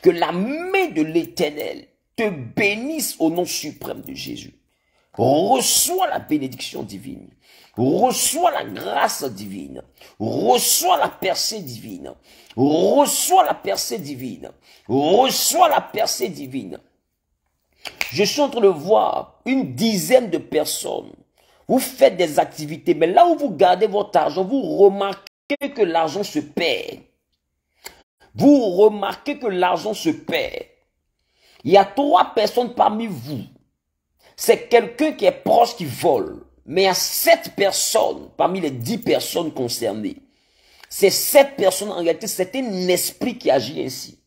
Que la main de l'Éternel te bénisse au nom suprême de Jésus. Reçois la bénédiction divine. Reçois la grâce divine. Reçois la percée divine. Reçois la percée divine. Reçois la percée divine. Je suis en train de voir une dizaine de personnes. Vous faites des activités, mais là où vous gardez votre argent, vous remarquez que l'argent se perd. Vous remarquez que l'argent se perd. Il y a 3 personnes parmi vous. C'est quelqu'un qui est proche qui vole. Mais il y a 7 personnes parmi les 10 personnes concernées. Ces 7 personnes, en réalité, c'est un esprit qui agit ainsi.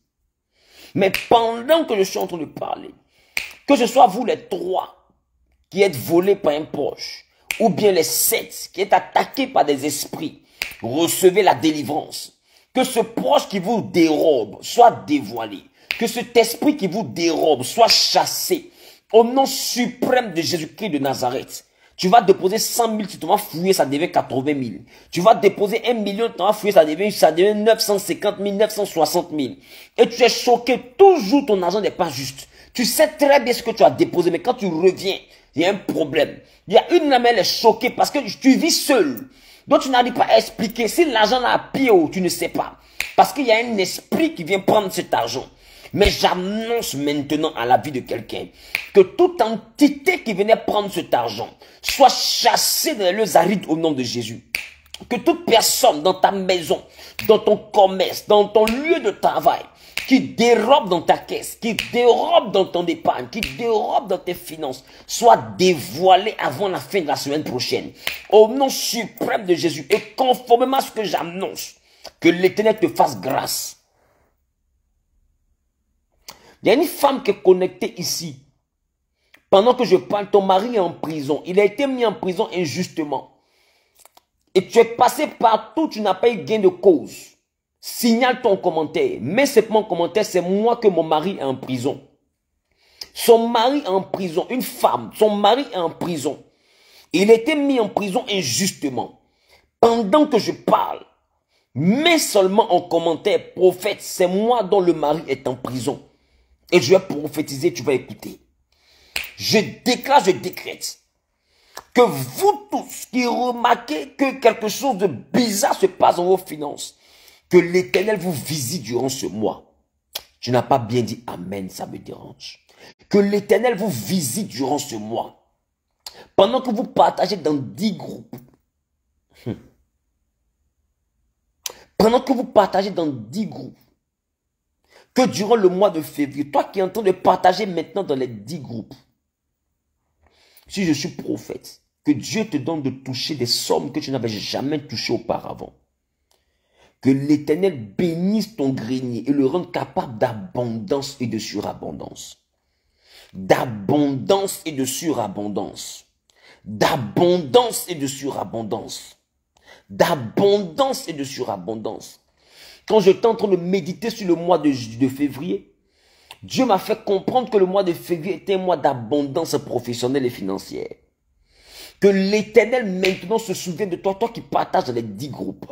Mais pendant que je suis en train de parler, que ce soit vous les 3 qui êtes volés par un proche, ou bien les 7 qui êtes attaqués par des esprits, recevez la délivrance. Que ce proche qui vous dérobe soit dévoilé. Que cet esprit qui vous dérobe soit chassé. Au nom suprême de Jésus-Christ de Nazareth. Tu vas déposer 100 000, tu te vas fouiller, ça devient 80 000. Tu vas déposer 1 million, tu vas fouiller, ça devient 950 000, 960 000. Et tu es choqué, toujours ton argent n'est pas juste. Tu sais très bien ce que tu as déposé, mais quand tu reviens, il y a un problème. Il y a une dame, elle est choquée parce que tu vis seul. Donc tu n'arrives pas à expliquer si l'argent a pied ou tu ne sais pas. Parce qu'il y a un esprit qui vient prendre cet argent. Mais j'annonce maintenant à la vie de quelqu'un que toute entité qui venait prendre cet argent soit chassée dans les lieux arides au nom de Jésus. Que toute personne dans ta maison, dans ton commerce, dans ton lieu de travail, qui dérobe dans ta caisse, qui dérobe dans ton épargne, qui dérobe dans tes finances, soit dévoilée avant la fin de la semaine prochaine. Au nom suprême de Jésus et conformément à ce que j'annonce, que l'Éternel te fasse grâce. Il y a une femme qui est connectée ici. Pendant que je parle, ton mari est en prison. Il a été mis en prison injustement. Et tu es passé partout, tu n'as pas eu gain de cause. Signale ton commentaire. Mets simplement commentaire, c'est moi que mon mari est en prison. Son mari est en prison. Une femme, son mari est en prison. Il a été mis en prison injustement. Pendant que je parle, mets seulement en commentaire, prophète, c'est moi dont le mari est en prison. Et je vais prophétiser, tu vas écouter. Je déclare, je décrète que vous tous qui remarquez que quelque chose de bizarre se passe dans vos finances, que l'Éternel vous visite durant ce mois. Tu n'as pas bien dit amen, ça me dérange. Que l'Éternel vous visite durant ce mois. Pendant que vous partagez dans 10 groupes. Pendant que vous partagez dans 10 groupes. Que durant le mois de février, toi qui es en train de partager maintenant dans les 10 groupes. Si je suis prophète, que Dieu te donne de toucher des sommes que tu n'avais jamais touchées auparavant. Que l'Éternel bénisse ton grenier et le rende capable d'abondance et de surabondance. D'abondance et de surabondance. D'abondance et de surabondance. D'abondance et de surabondance. Quand j'étais en train de méditer sur le mois de février, Dieu m'a fait comprendre que le mois de février était un mois d'abondance professionnelle et financière. Que l'Éternel maintenant se souvienne de toi, toi qui partages dans les 10 groupes.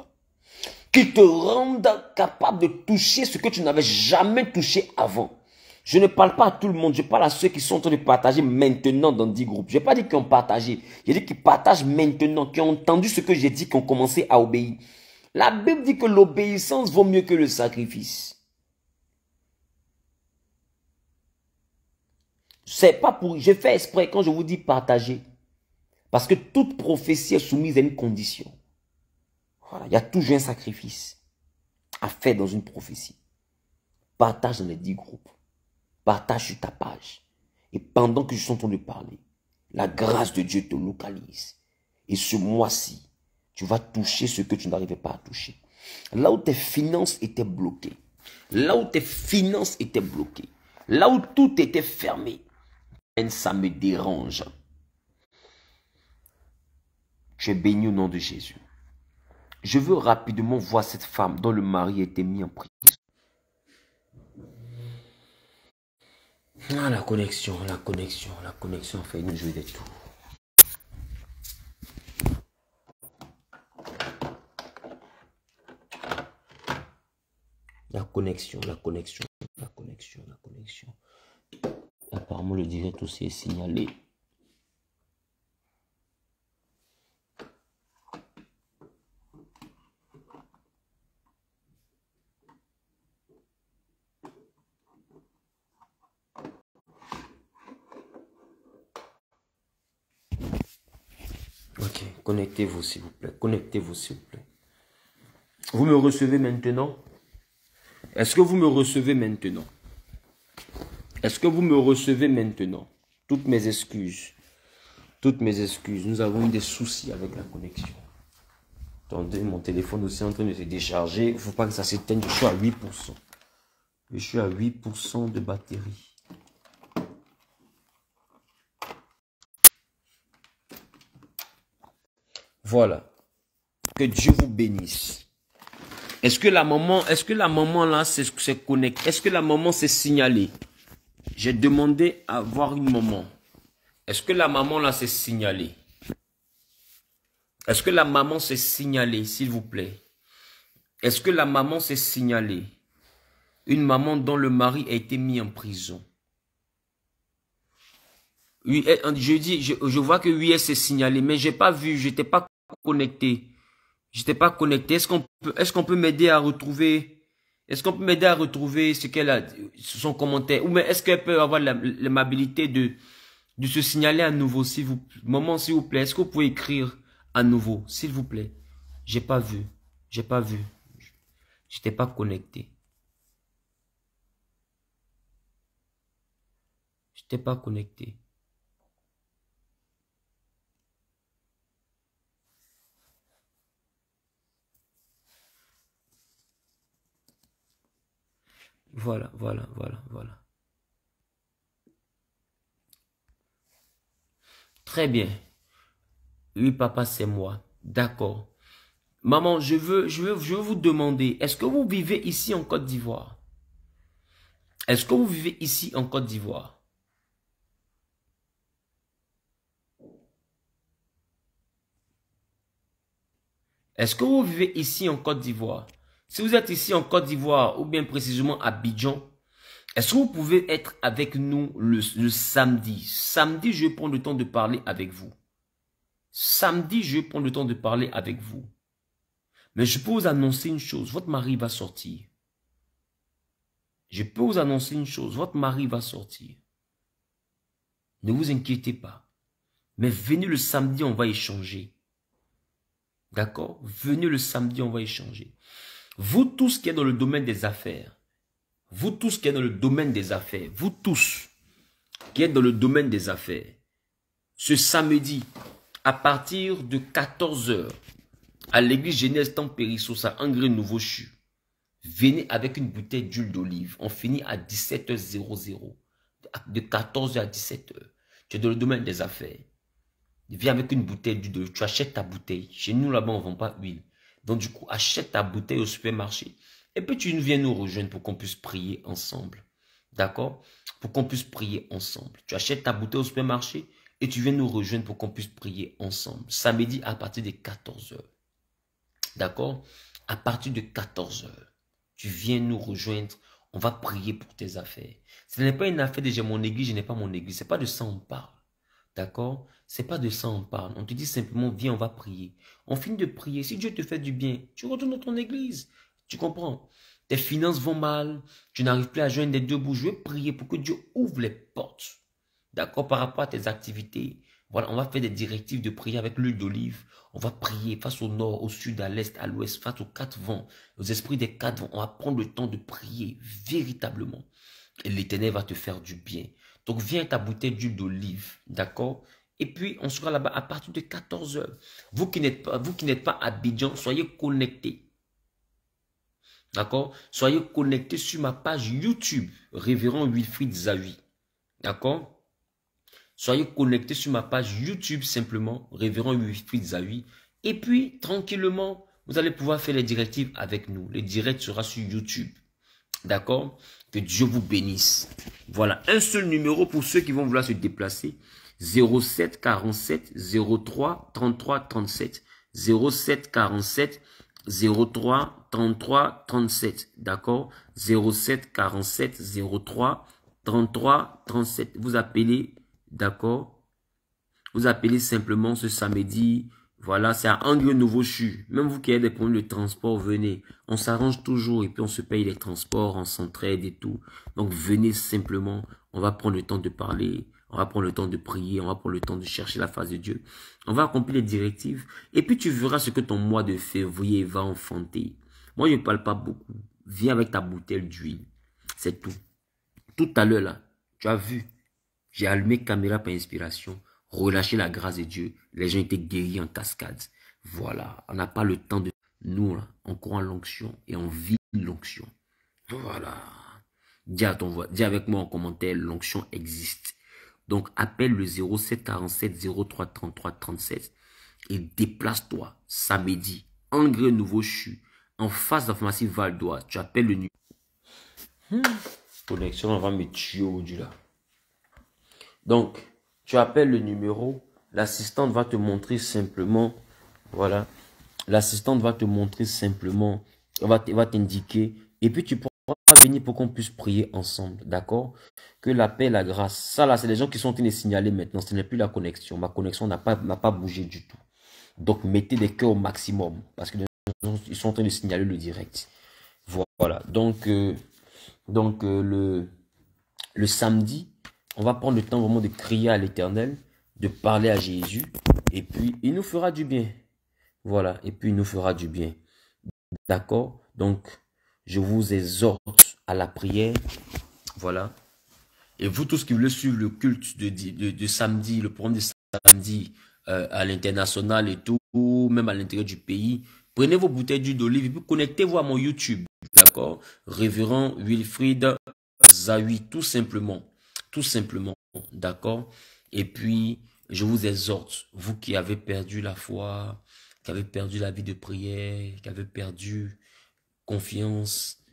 Qu'il te rende capable de toucher ce que tu n'avais jamais touché avant. Je ne parle pas à tout le monde, je parle à ceux qui sont en train de partager maintenant dans 10 groupes. Je n'ai pas dit qu'ils ont partagé, j'ai dit qu'ils partagent maintenant, qui ont entendu ce que j'ai dit, qui ont commencé à obéir. La Bible dit que l'obéissance vaut mieux que le sacrifice. C'est pas pour, je fais exprès quand je vous dis partager. Parce que toute prophétie est soumise à une condition. Voilà, il y a toujours un sacrifice à faire dans une prophétie. Partage dans les 10 groupes. Partage sur ta page. Et pendant que je suis en train de parler, la grâce de Dieu te localise. Et ce mois-ci, tu vas toucher ce que tu n'arrivais pas à toucher. Là où tes finances étaient bloquées, là où tes finances étaient bloquées, là où tout était fermé, ça me dérange. Je bénis au nom de Jésus. Je veux rapidement voir cette femme dont le mari a été mis en prison. Ah, la connexion fait nous jouer des tours. La connexion. Apparemment, le direct aussi est signalé. Ok, connectez-vous s'il vous plaît. Vous me recevez maintenant? Est-ce que vous me recevez maintenant? Toutes mes excuses. Nous avons eu des soucis avec la connexion. Attendez, mon téléphone aussi est en train de se décharger. Il ne faut pas que ça s'éteigne. Je suis à 8%. Je suis à 8% de batterie. Voilà. Que Dieu vous bénisse. Est-ce que la maman là s'est connectée? Est-ce que la maman s'est signalée? J'ai demandé à voir une maman. Est-ce que la maman là s'est signalée? Est-ce que la maman s'est signalée, s'il vous plaît? Est-ce que la maman s'est signalée? Une maman dont le mari a été mis en prison. Oui, je vois que oui, elle s'est signalée, mais j'ai pas vu, j'étais pas connecté. Est-ce qu'on peut m'aider à retrouver, ce qu'elle a, son commentaire, ou mais est-ce qu'elle peut avoir l'amabilité de se signaler à nouveau, s'il vous plaît, maman, s'il vous plaît, est-ce que vous pouvez écrire à nouveau, s'il vous plaît? J'ai pas vu, j'étais pas connecté. Voilà. Très bien. Oui, papa, c'est moi. D'accord. Maman, je veux vous demander, est-ce que vous vivez ici en Côte d'Ivoire? Est-ce que vous vivez ici en Côte d'Ivoire? Est-ce que vous vivez ici en Côte d'Ivoire? Si vous êtes ici en Côte d'Ivoire, ou bien précisément à Abidjan, Est-ce que vous pouvez être avec nous le samedi? Samedi, je prends le temps de parler avec vous. Samedi, je prends le temps de parler avec vous. Mais je peux vous annoncer une chose, votre mari va sortir. Je peux vous annoncer une chose, votre mari va sortir. Ne vous inquiétez pas. Mais venez le samedi, on va échanger. D'accord? Venez le samedi, on va échanger. Vous tous qui êtes dans le domaine des affaires, vous tous qui êtes dans le domaine des affaires, vous tous qui êtes dans le domaine des affaires, ce samedi, à partir de 14 h, à l'église Genèse Temple Périssos, à Angré Nouveau-Chu, venez avec une bouteille d'huile d'olive. On finit à 17h00. De 14 h à 17 h. Tu es dans le domaine des affaires. Viens avec une bouteille d'huile d'olive. Tu achètes ta bouteille. Chez nous, là-bas, on ne vend pas d'huile. Donc, du coup, achète ta bouteille au supermarché. Et puis, tu viens nous rejoindre pour qu'on puisse prier ensemble. D'accord? Pour qu'on puisse prier ensemble. Tu achètes ta bouteille au supermarché et tu viens nous rejoindre pour qu'on puisse prier ensemble. Samedi, à partir de 14 h. D'accord? À partir de 14 h. Tu viens nous rejoindre, on va prier pour tes affaires. Ce n'est pas une affaire de j'ai mon église, je n'ai pas mon église. Ce n'est pas de ça on parle. D'accord? Ce n'est pas de ça on parle. On te dit simplement, viens, on va prier. On finit de prier. Si Dieu te fait du bien, tu retournes dans ton église. Tu comprends? Tes finances vont mal. Tu n'arrives plus à joindre les deux bouts. Je vais prier pour que Dieu ouvre les portes. D'accord? Par rapport à tes activités. Voilà, on va faire des directives de prière avec l'huile d'olive. On va prier face au nord, au sud, à l'est, à l'ouest, face aux quatre vents, aux esprits des quatre vents. On va prendre le temps de prier véritablement. Et l'Éternel va te faire du bien. Donc, viens ta bouteille d'huile d'olive, d'accord? Et puis, on sera là-bas à partir de 14 h. Vous qui n'êtes pas à Abidjan, soyez connectés. D'accord? Soyez connectés sur ma page YouTube, Révérend Wilfried Zawi. D'accord? Soyez connectés sur ma page YouTube simplement, Révérend Wilfried Zawi. Et puis, tranquillement, vous allez pouvoir faire les directives avec nous. Les directs seront sur YouTube. D'accord? Que Dieu vous bénisse. Voilà, un seul numéro pour ceux qui vont vouloir se déplacer. 07 47 03 33 37. 07 47 03 33 37. D'accord? 07 47 03 33 37. Vous appelez, d'accord? Vous appelez simplement ce samedi. Voilà, c'est à Angré Nouveau-Chu. Même vous qui avez des problèmes de transport, venez. On s'arrange toujours et puis on se paye les transports, on s'entraide et tout. Donc venez simplement, on va prendre le temps de parler, on va prendre le temps de prier, on va prendre le temps de chercher la face de Dieu. On va accomplir les directives et puis tu verras ce que ton mois de février va enfanter. Moi, je ne parle pas beaucoup. Viens avec ta bouteille d'huile. C'est tout. Tout à l'heure là, tu as vu, j'ai allumé caméra par inspiration. Relâcher la grâce de Dieu. Les gens étaient guéris en cascade. Voilà. On n'a pas le temps de... Nous, là, on croit en l'onction et on vit l'onction. Voilà. Dis avec moi en commentaire, l'onction existe. Donc, appelle le 07 47 03 33 37 et déplace-toi samedi. Angré Nouveau-Chu, en face de la pharmacie Val d'Oise. Tu appelles le numéro. Connexion, on va me tuer aujourd'hui là. Donc, tu appelles le numéro, l'assistante va te montrer simplement, voilà, l'assistante va te montrer simplement, va t'indiquer, et puis tu pourras venir pour qu'on puisse prier ensemble, d'accord? Que la paix, la grâce, ça là, c'est les gens qui sont en train de signaler maintenant, ce n'est plus la connexion, ma connexion n'a pas bougé du tout. Donc, mettez des cœurs au maximum, parce que les gens, ils sont en train de signaler le direct. Voilà, donc le samedi, on va prendre le temps vraiment de crier à l'Éternel, de parler à Jésus, et puis il nous fera du bien. Voilà, et puis il nous fera du bien. D'accord? Donc, je vous exhorte à la prière. Voilà. Et vous tous qui voulez suivre le culte de samedi, le programme de samedi à l'international et tout, ou même à l'intérieur du pays, prenez vos bouteilles d'huile d'olive et puis connectez-vous à mon YouTube. D'accord? Révérend Wilfried Zawi, tout simplement. Tout simplement. D'accord? Et puis, je vous exhorte, vous qui avez perdu la foi, qui avez perdu la vie de prière, qui avez perdu confiance,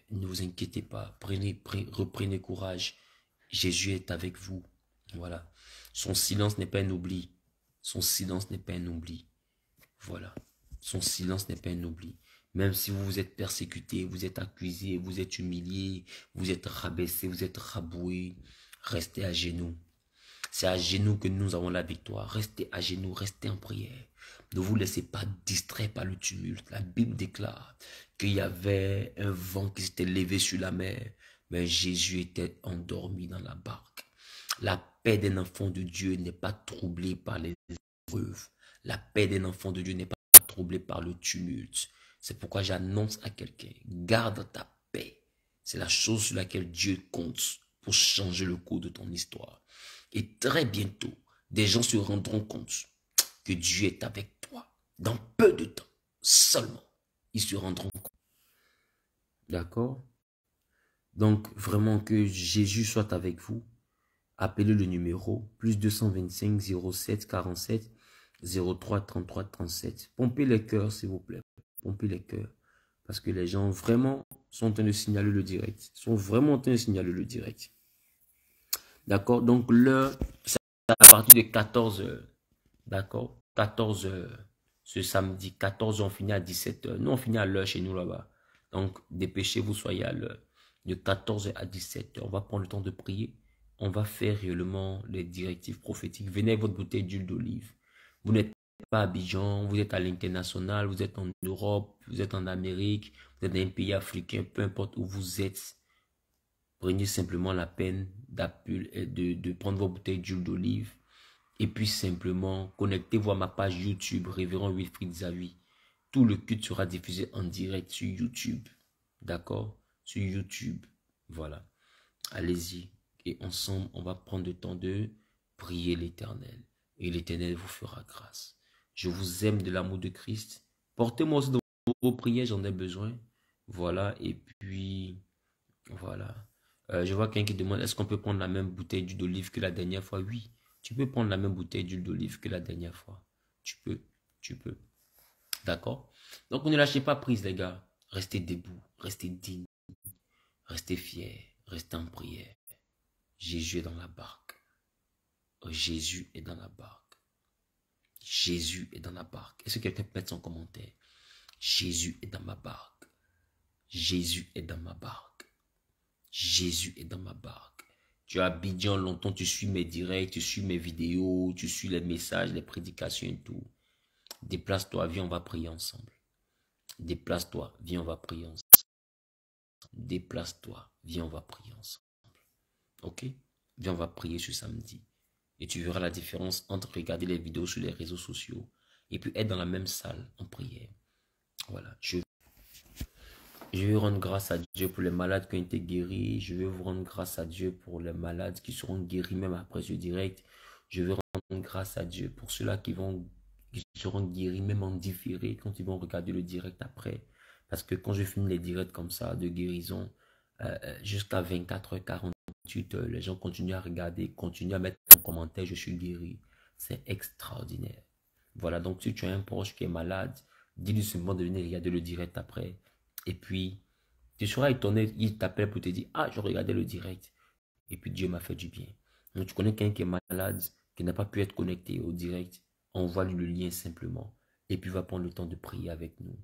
ne vous inquiétez pas. Reprenez courage. Jésus est avec vous. Voilà. Son silence n'est pas un oubli. Son silence n'est pas un oubli. Voilà. Son silence n'est pas un oubli. Même si vous êtes persécuté, vous êtes accusé, vous êtes humilié, vous êtes rabaissé, vous êtes raboué, restez à genoux. C'est à genoux que nous avons la victoire. Restez à genoux, restez en prière. Ne vous laissez pas distraire par le tumulte. La Bible déclare qu'il y avait un vent qui s'était levé sur la mer, mais Jésus était endormi dans la barque. La paix d'un enfant de Dieu n'est pas troublée par les épreuves. La paix d'un enfant de Dieu n'est pas troublée par le tumulte. C'est pourquoi j'annonce à quelqu'un, garde ta paix. C'est la chose sur laquelle Dieu compte pour changer le cours de ton histoire. Et très bientôt, des gens se rendront compte que Dieu est avec toi. Dans peu de temps, seulement, ils se rendront compte. D'accord? Donc, vraiment que Jésus soit avec vous. Appelez le numéro plus 225 07 47 03 33 37. Pompez les cœurs, s'il vous plaît. Pompez les cœurs. Parce que les gens vraiment sont en train de signaler le direct. Sont vraiment en train de signaler le direct. D'accord? Donc, l'heure, c'est à partir de 14 h. D'accord? 14 h. Ce samedi, 14 h, on finit à 17 h. Nous, on finit à l'heure chez nous là-bas. Donc, dépêchez-vous, soyez à l'heure. De 14 h à 17 h. On va prendre le temps de prier. On va faire réellement les directives prophétiques. Venez avec votre bouteille d'huile d'olive. Vous n'êtes pas à Abidjan, vous êtes à l'international, vous êtes en Europe, vous êtes en Amérique, vous êtes dans un pays africain, peu importe où vous êtes. Prenez simplement la peine de prendre vos bouteilles d'huile d'olive. Et puis simplement, connectez-vous à ma page YouTube, Révérend Wilfried Zawi. Tout le culte sera diffusé en direct sur YouTube. D'accord? Sur YouTube. Voilà. Allez-y. Et ensemble, on va prendre le temps de prier l'Éternel. Et l'Éternel vous fera grâce. Je vous aime de l'amour de Christ. Portez-moi aussi dans vos prières, j'en ai besoin. Voilà. Et puis, voilà. Je vois quelqu'un qui demande, est-ce qu'on peut prendre la même bouteille d'huile d'olive que la dernière fois? Oui. Tu peux prendre la même bouteille d'huile d'olive que la dernière fois. Tu peux. D'accord? Donc, ne lâchez pas prise, les gars. Restez debout, restez digne, restez fiers, restez en prière. Jésus est dans la barque. Jésus est dans la barque. Jésus est dans la barque. Est-ce que quelqu'un peut mettre son commentaire? Jésus est dans ma barque. Jésus est dans ma barque. Jésus est dans ma barque. Tu as Abidjan longtemps, tu suis mes directs, tu suis mes vidéos, tu suis les messages, les prédications et tout. Déplace-toi, viens, on va prier ensemble. Déplace-toi, viens, on va prier ensemble. Déplace-toi, viens, on va prier ensemble. Ok? Viens, on va prier ce samedi. Et tu verras la différence entre regarder les vidéos sur les réseaux sociaux et puis être dans la même salle en prière. Voilà. Je veux rendre grâce à Dieu pour les malades qui ont été guéris. Je veux vous rendre grâce à Dieu pour les malades qui seront guéris même après ce direct. Je veux rendre grâce à Dieu pour ceux-là qui seront guéris même en différé quand ils vont regarder le direct après. Parce que quand je filme les directs comme ça de guérison, jusqu'à 24h48, les gens continuent à regarder, continuent à mettre un commentaire, je suis guéri. C'est extraordinaire. Voilà, donc si tu as un proche qui est malade, dis-lui seulement de venir regarder le direct après. Et puis, tu seras étonné, il t'appelle pour te dire, ah, je regardais le direct. Et puis Dieu m'a fait du bien. Donc tu connais quelqu'un qui est malade, qui n'a pas pu être connecté au direct, envoie-lui le lien simplement. Et puis il va prendre le temps de prier avec nous.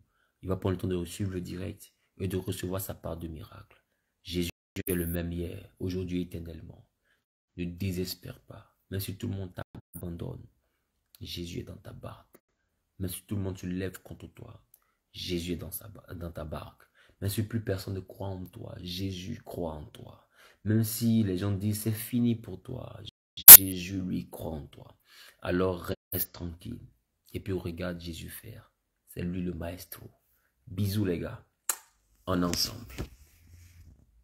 Il va prendre le temps de suivre le direct et de recevoir sa part de miracle. Jésus est le même hier, aujourd'hui, éternellement. Ne désespère pas. Même si tout le monde t'abandonne, Jésus est dans ta barque. Même si tout le monde se lève contre toi, Jésus est dans ta barque. Même si plus personne ne croit en toi, Jésus croit en toi. Même si les gens disent c'est fini pour toi, Jésus lui croit en toi. Alors reste tranquille. Et puis regarde Jésus faire. C'est lui le maestro. Bisous les gars. On est ensemble.